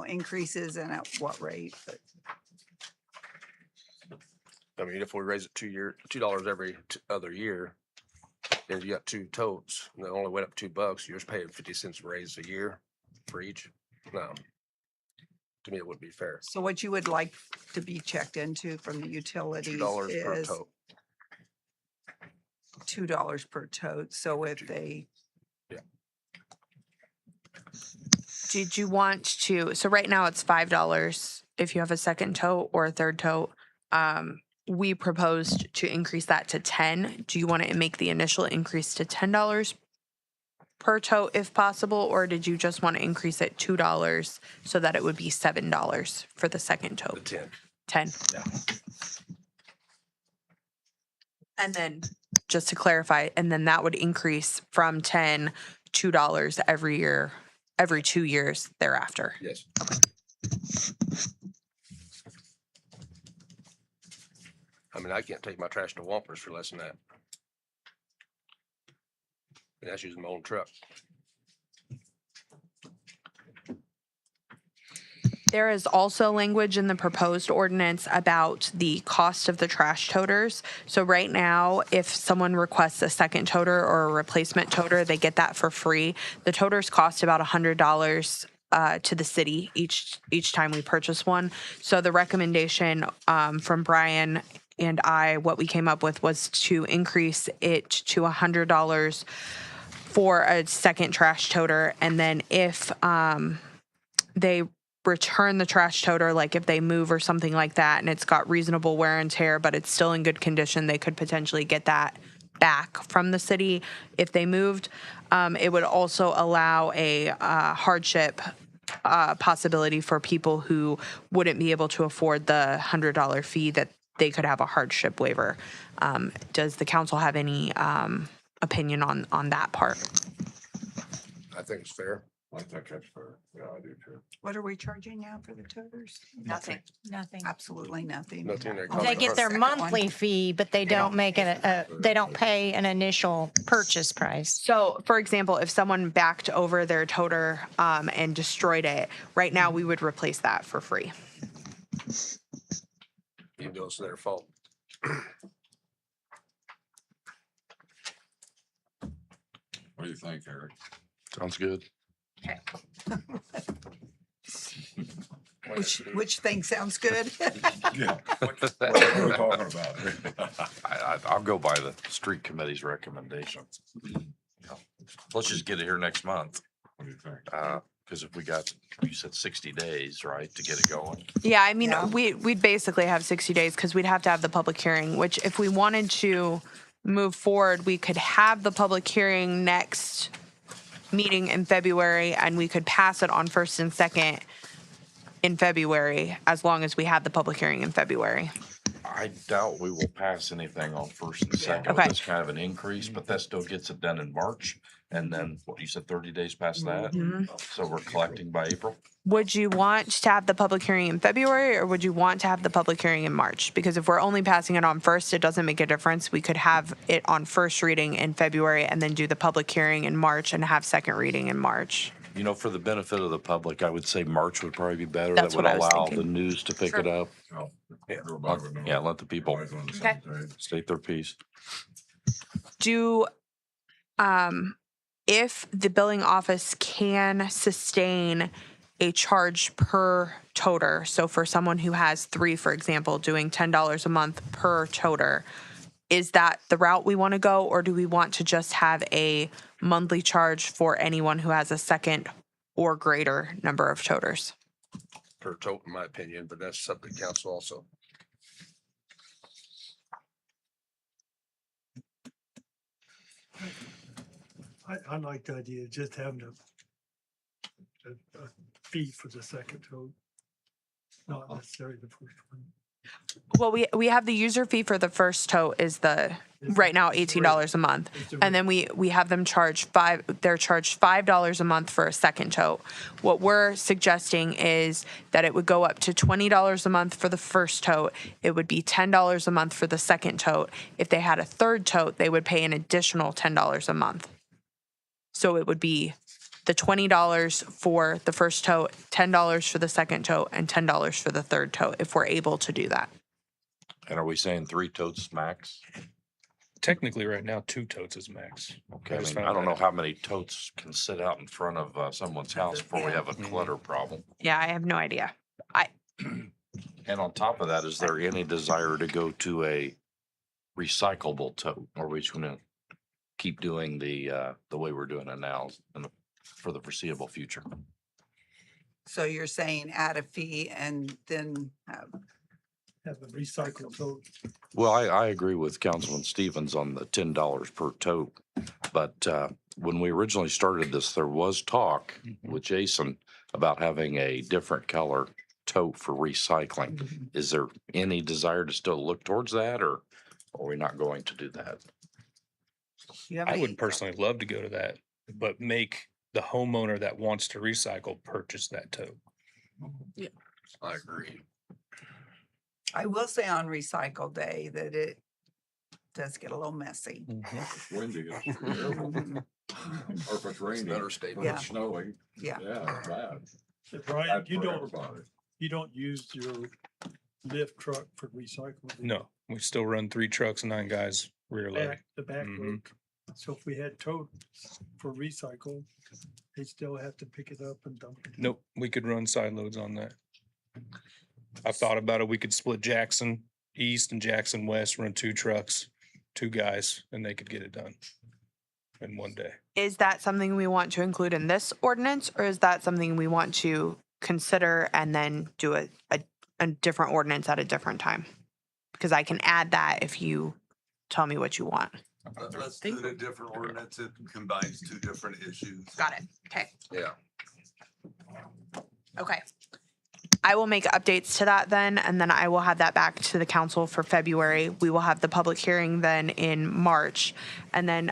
increases and at what rate, but I mean, if we raise it $2 every other year, and you got two totes, and they only went up $2, you're just paying 50 cents raise a year for each. No. To me, it wouldn't be fair. so what you would like to be checked into from the utilities $2 per is tote. $2 per tote. So if they, Did you want to, so right now it's $5 if you have a second tote or a third tote. We proposed to increase that to 10. Do you want to make the initial increase to $10 per tote if possible, or did you just want to increase it $2 so that it would be $7 for the second tote? 10. 10. And then just to clarify, and then that would increase from 10, $2 every year, every 2 years thereafter. Yes. I mean, I can't take my trash to Wampers for less than that. And that's using my own truck. There is also language in the proposed ordinance about the cost of the trash toters. So right now, if someone requests a second toter or a replacement toter, they get that for free. The toters cost about $100 to the city each time we purchase one. So the recommendation from Brian and I, what we came up with was to increase it to $100 for a second trash toter. And then if they return the trash toter, like if they move or something like that, and it's got reasonable wear and tear, but it's still in good condition, they could potentially get that back from the city if they moved. It would also allow a hardship possibility for people who wouldn't be able to afford the $100 fee, that they could have a hardship waiver. Does the council have any opinion on that part? I think it's fair. I think that's fair. Yeah, I do too. what are we charging now for the toters? Nothing. Absolutely nothing. Nothing that Only They costs get the their second one. monthly fee, but they don't make it, they don't pay an initial purchase price. So, for example, if someone backed over their toter and destroyed it, right now we would replace that for free. Even though it's their fault. What do you think, Eric? Sounds good. Which thing sounds good? Yeah. What are we talking about? I'll go by the street committee's recommendations. Let's just get it here next month. What do you think? Because if we got, you said 60 days, right, to get it going? Yeah, I mean, Yeah. we'd basically have 60 days because we'd have to have the public hearing, which if we wanted to move forward, we could have the public hearing next meeting in February, and we could pass it on first and second in February, as long as we have the public hearing in February. I doubt we will pass anything on first and second with Okay. this kind of an increase, but that still gets it done in March. And then, what, you said 30 days past that? So we're collecting by April? Would you want to have the public hearing in February, or would you want to have the public hearing in March? Because if we're only passing it on first, it doesn't make a difference. We could have it on first reading in February and then do the public hearing in March and have second reading in March. You know, for the benefit of the public, I would say March would probably be better. That's That would what I was allow the thinking. news to pick it up. Oh, everybody would know. Yeah, let the people Everybody's on the same page. state their piece. Do, if the billing office can sustain a charge per toter, so for someone who has 3, for example, doing $10 a month per toter, is that the route we want to go, or do we want to just have a monthly charge for anyone who has a second or greater number of toters? Per tote, in my opinion, but that's up to council also. I like the idea of just having a fee for the second tote, not necessarily the first one. Well, we have the user fee for the first tote is right now $18 a month. And then we have them they're charged $5 a month for a second tote. What we're suggesting is that it would go up to $20 a month for the first tote. It would be $10 a month for the second tote. If they had a third tote, they would pay an additional $10 a month. So it would be the $20 for the first tote, $10 for the second tote, and $10 for the third tote, if we're able to do that. And are we saying 3 totes max? Technically, right now, 2 totes is max. Okay, I just mean, I found don't that know out. how many totes can sit out in front of someone's house before we have a clutter problem. Yeah, I have no idea. And on top of that, is there any desire to go to a recyclable tote? Or are we just gonna keep doing the way we're doing it now for the foreseeable future? So you're saying add a fee and then have a recycled tote. Well, I agree with Councilman Stevens on the $10 per tote. But when we originally started this, there was talk with Jason about having a different color tote for recycling. Is there any desire to still look towards that, or are we not going to do that? I would personally love to go to that, but make the homeowner that wants to recycle purchase that tote. Yeah. I agree. I will say on recycle day that it does get a little messy. It's windy, it's terrible. Or if it's raining, better stay or Yeah. it's snowing. Yeah. Yeah, it's bad. So Brian, Bad you for don't, everybody. you don't use your lift truck for recycling? No, we still run 3 trucks and 9 guys rear load. The back Mhm. load. So if we had totes for recycle, they still have to pick it up and dump it. Nope, we could run side loads on that. I thought about it. We could split Jackson East and Jackson West, run 2 trucks, 2 guys, and they could get it done in one day. Is that something we want to include in this ordinance, or is that something we want to consider and then do a different ordinance at a different time? Because I can add that if you tell me what you want. Let's do a different ordinance. It combines 2 different issues. Got it. Okay. Yeah. Okay. I will make updates to that then, and then I will have that back to the council for February. We will have the public hearing then in March. And then,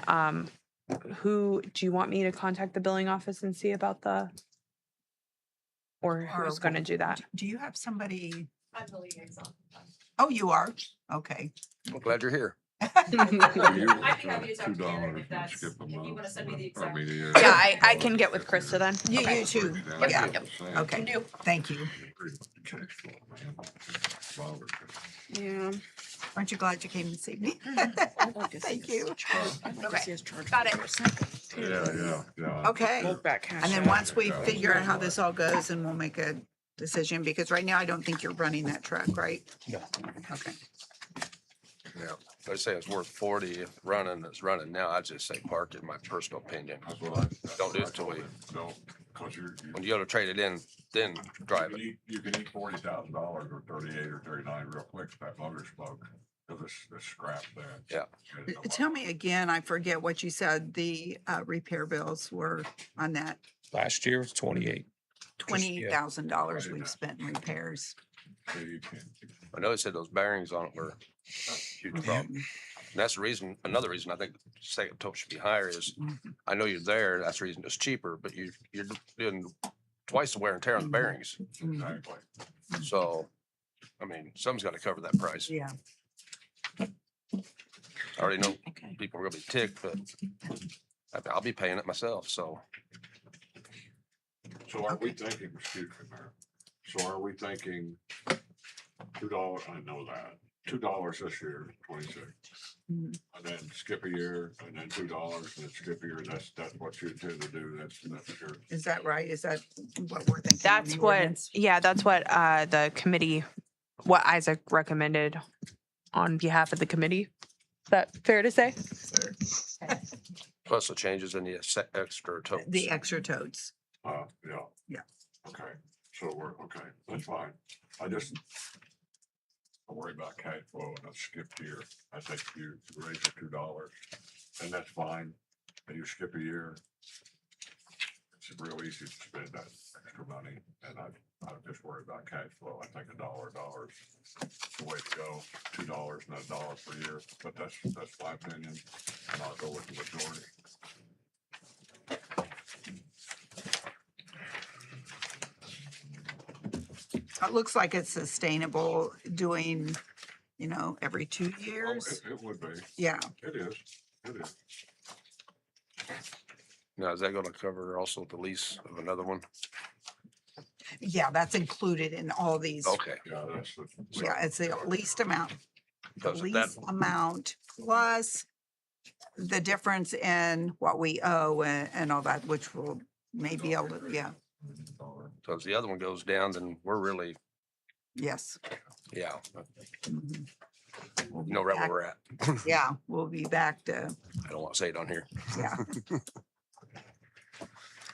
who, do you want me to contact the billing office and see about or who's gonna do that? Do you have somebody? I'm the liaison. Oh, you are? Okay. I'm glad you're here. I think I'd be $2 if that's, if you wanna send me the exact. Yeah, I can get with Krista then. Okay. You too. Yep. Yeah. Yep. Okay. Thank you. Yeah. Aren't you glad you came this evening? Thank you. Okay. Got it. Yeah. Okay. And then once we figure out how this all goes, and we'll make a decision, because right now I don't think you're running that truck, right? No. Okay. Yeah. They say it's worth 40 if it's running now. I'd just say park it, in my personal opinion. That's what I. Don't do it till we, No, cause when you go to trade it in, then drive it. you can eat $40,000 or 38 or 39 real quick if that motor's smoked, cause it's scrap there. Yeah. Tell me again, I forget what you said, the repair bills were on that. Last year was 28. $20,000 we've spent in repairs. I know they said those bearings on it were a huge problem. And that's the reason, another reason I think the second tote should be higher is, I know you're there, that's the reason it's cheaper, but you're doing twice the wear and tear on the bearings. Exactly. So, I mean, something's got to cover that price. Yeah. I already know people are gonna be ticked, but I'll be paying it myself, so. So are we thinking, excuse me, Mayor, so are we thinking $2, I know that, $2 this year, 26. And then skip a year, and then $2, and then skip a year, that's what you intend to do, that's your. Is that right? Is that what we're thinking? That's what, yeah, that's what the committee, what Isaac recommended on behalf of the committee. Is that fair to say? Plus the changes in the extra totes. The extra totes. Yeah. Yeah. Okay, so okay, that's fine. I worry about cash flow and I skipped year. I think you raise it $2 and that's fine. And you skip a year. it's real easy to spend that extra money, and I just worry about cash flow. I think $1 is the way to go. $2, not $1 per year, but that's my opinion, and I'll go with the majority. It looks like it's sustainable doing, every 2 Oh, years. it would be. Yeah. It is. It is. Now, is that gonna cover also the lease of another one? Yeah, that's included in all these. Okay. Yeah, that's the. Yeah, it's the least amount. The Because that, least amount plus the difference in what we owe and all that, which will maybe able to, yeah, because the other one goes down, then we're really, yes. yeah, Mhm. We'll be know where back- we're at. Yeah, we'll be back to, I don't want to say it on here. yeah.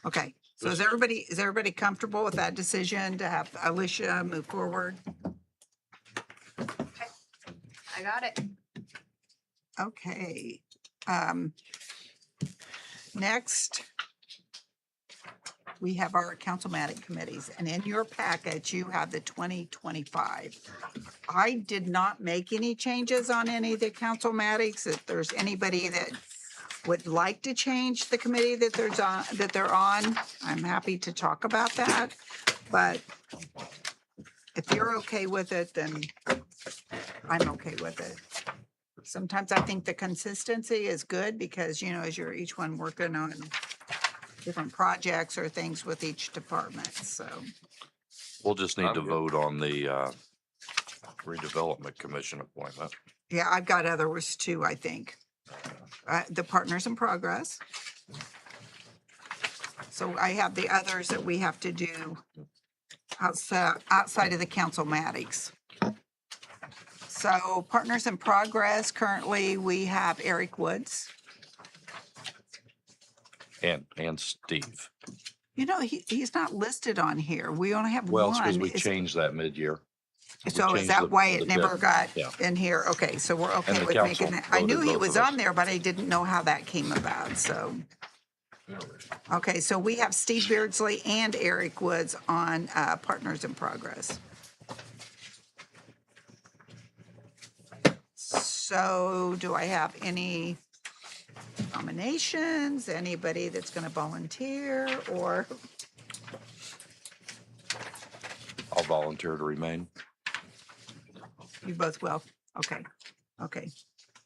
Okay, so is everybody comfortable with that decision to have Alicia move forward? I got it. Okay. Next, we have our councilmatic committees, and in your package, you have the 2025. I did not make any changes on any of the councilmatics. If there's anybody that would like to change the committee that they're on, I'm happy to talk about that. But if you're okay with it, then I'm okay with it. Sometimes I think the consistency is good because, as you're each one working on different projects or things with each department, so. We'll just need I'm to good. vote on the redevelopment commission appointment. Yeah, I've got others too, I think. The Partners in Progress. So I have the others that we have to do outside of the councilmatics. So Partners in Progress, currently we have Eric Woods. And Steve. He's not listed on here. We only have Well, it's because one. we changed that mid-year. So is changed that the- why the it never depth. got Yeah. in here? Okay, so we're okay the with council making that. I knew voted he both was of us. on there, but I didn't know how that came about, so. Okay, so we have Steve Beardsley and Eric Woods on Partners in Progress. So do I have any nominations? Anybody that's going to volunteer or? I'll volunteer to remain. You both will? Okay, okay.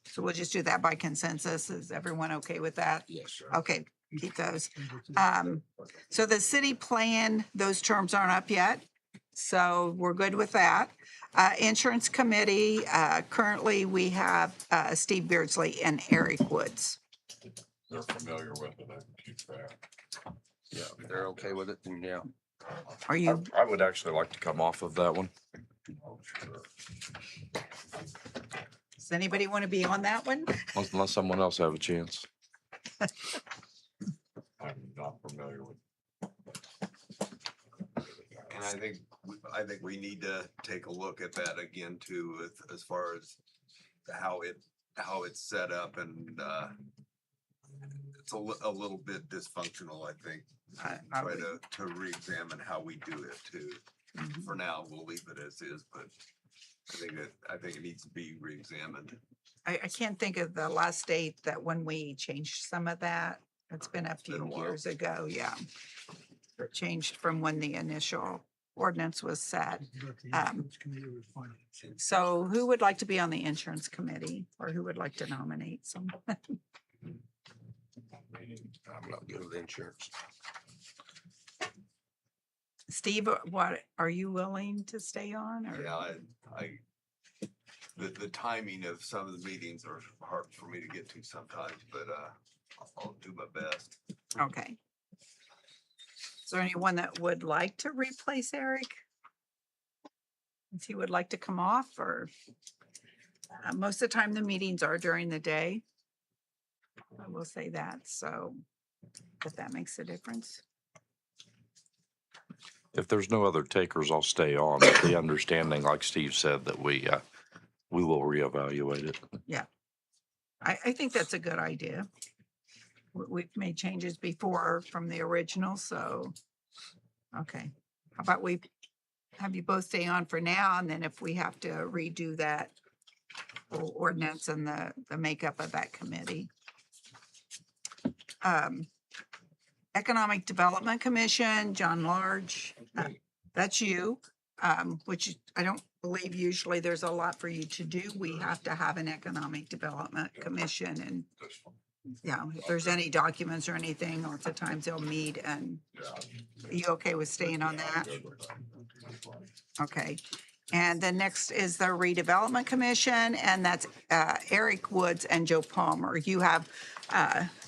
So we'll just do that by consensus. Is everyone okay with that? Yes, sir. Okay, keep those. So the city plan, those terms aren't up yet. So we're good with that. Insurance committee, currently we have Steve Beardsley and Eric Woods. They're familiar with it, I can keep that. Yeah, if they're okay with it, then yeah. Are you, I would actually like to come off of that one. Oh, sure. does anybody want to be on that one? Unless someone else have a chance. I'm not familiar with. And I think we need to take a look at that again too, as far as how it's set up and it's a little bit dysfunctional, I think. I Try would- to re-examine how we do it too. For now, we'll leave it as is, but I think it needs to be re-examined. I can't think of the last date that when we changed some of that. It's been a been few a while. years ago, yeah. It changed from when the initial ordinance was set. But the Um, insurance committee was fine. So who would like to be on the insurance committee or who would like to nominate someone? I'm not good with insurance. Steve, what, are you willing to stay on or? Yeah, the timing of some of the meetings are hard for me to get to sometimes, but I'll do my best. Okay. Is there anyone that would like to replace Eric? If he would like to come off or? Most of the time the meetings are during the day. I will say that, so if that makes a difference. If there's no other takers, I'll stay on. With the understanding, like Steve said, that we will reevaluate it. Yeah. I think that's a good idea. We've made changes before from the original, so, okay. How about we have you both stay on for now, and then if we have to redo that whole ordinance and the makeup of that committee. Economic Development Commission, John Large, that's you, which I don't believe usually there's a lot for you to do. We have to have an Economic Development Commission, and yeah, if there's any documents or anything, lots of times they'll meet, and are you okay with staying on that? Okay. And then next is the Redevelopment Commission, and that's Eric Woods and Joe Palmer. You have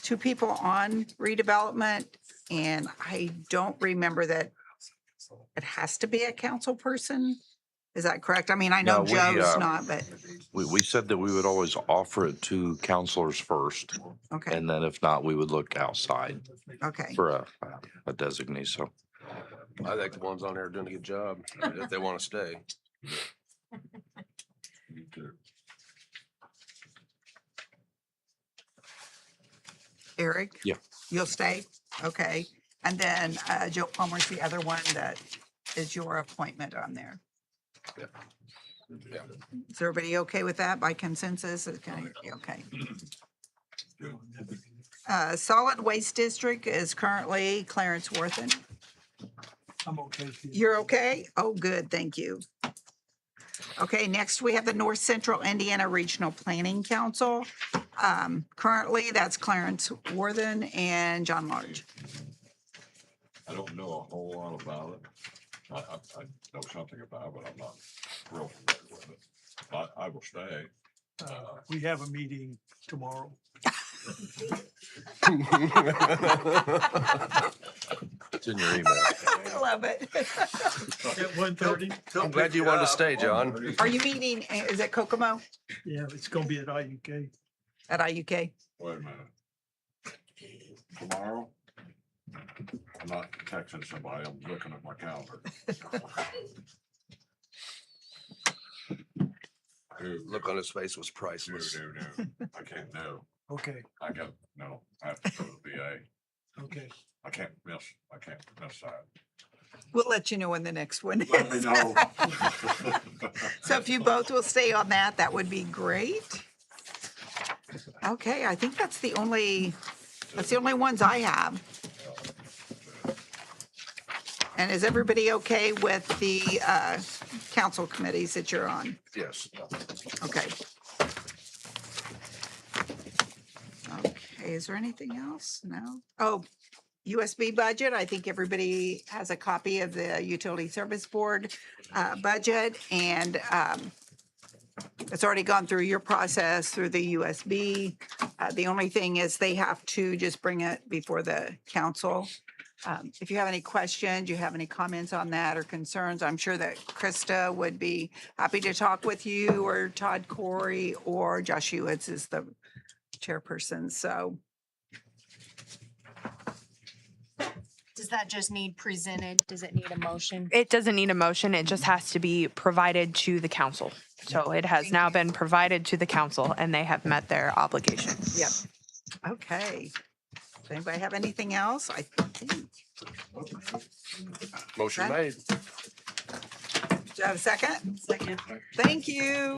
two people on redevelopment, and I don't remember that it has to be a council person. Is that correct? I mean, I know No, Joe's not, but, We said that we would always offer it to counselors first, okay, and then if not, we would look outside okay. for a designee, so. I think the ones on there are doing a good job, if they want to stay. Me too. Eric? Yeah. You'll stay? Okay. And then Joe Palmer's the other one that is your appointment on there. Yeah. Is everybody okay with that by consensus? Okay. Solid Waste District is currently Clarence Worthen. I'm okay. with you. You're okay? Oh, good, thank you. Okay, next we have the North Central Indiana Regional Planning Council. Currently, that's Clarence Worthen and John Large. I don't know a whole lot about it. I know something about it, but I'm not real familiar with it. I will stay. We have a meeting tomorrow. It's in your email. I love it. At 1:30. I'm glad you wanted to stay, John. Are you meeting, is it Kokomo Yeah, it's gonna be at IUK. at IUK? Wait a minute. Tomorrow? I'm not texting somebody, I'm looking at my calendar. Look on his face was priceless. No, I can't, no. Okay, I have to go to the VA. okay. I can't miss that. We'll let you know when the next one Let me is. know. So if you both will stay on that, that would be great. Okay, I think that's the only ones I have. And is everybody okay with the council committees that you're on? Yes. Okay. Okay, is there anything else? No? Oh, USB budget. I think everybody has a copy of the Utility Service Board budget, and it's already gone through your process through the USB. The only thing is they have to just bring it before the council. If you have any questions, you have any comments on that or concerns, I'm sure that Krista would be happy to talk with you, or Todd Corey, or Josh Hewitz is the chairperson, so. Does that just need presented? Does it need a motion? It doesn't need a motion. It just has to be provided to the council. So it has now been provided to the council, and they have met their obligation. Yep. Okay. Does anybody have anything else? I think. Motion Okay. made. Do you have a second? Second. Thank you.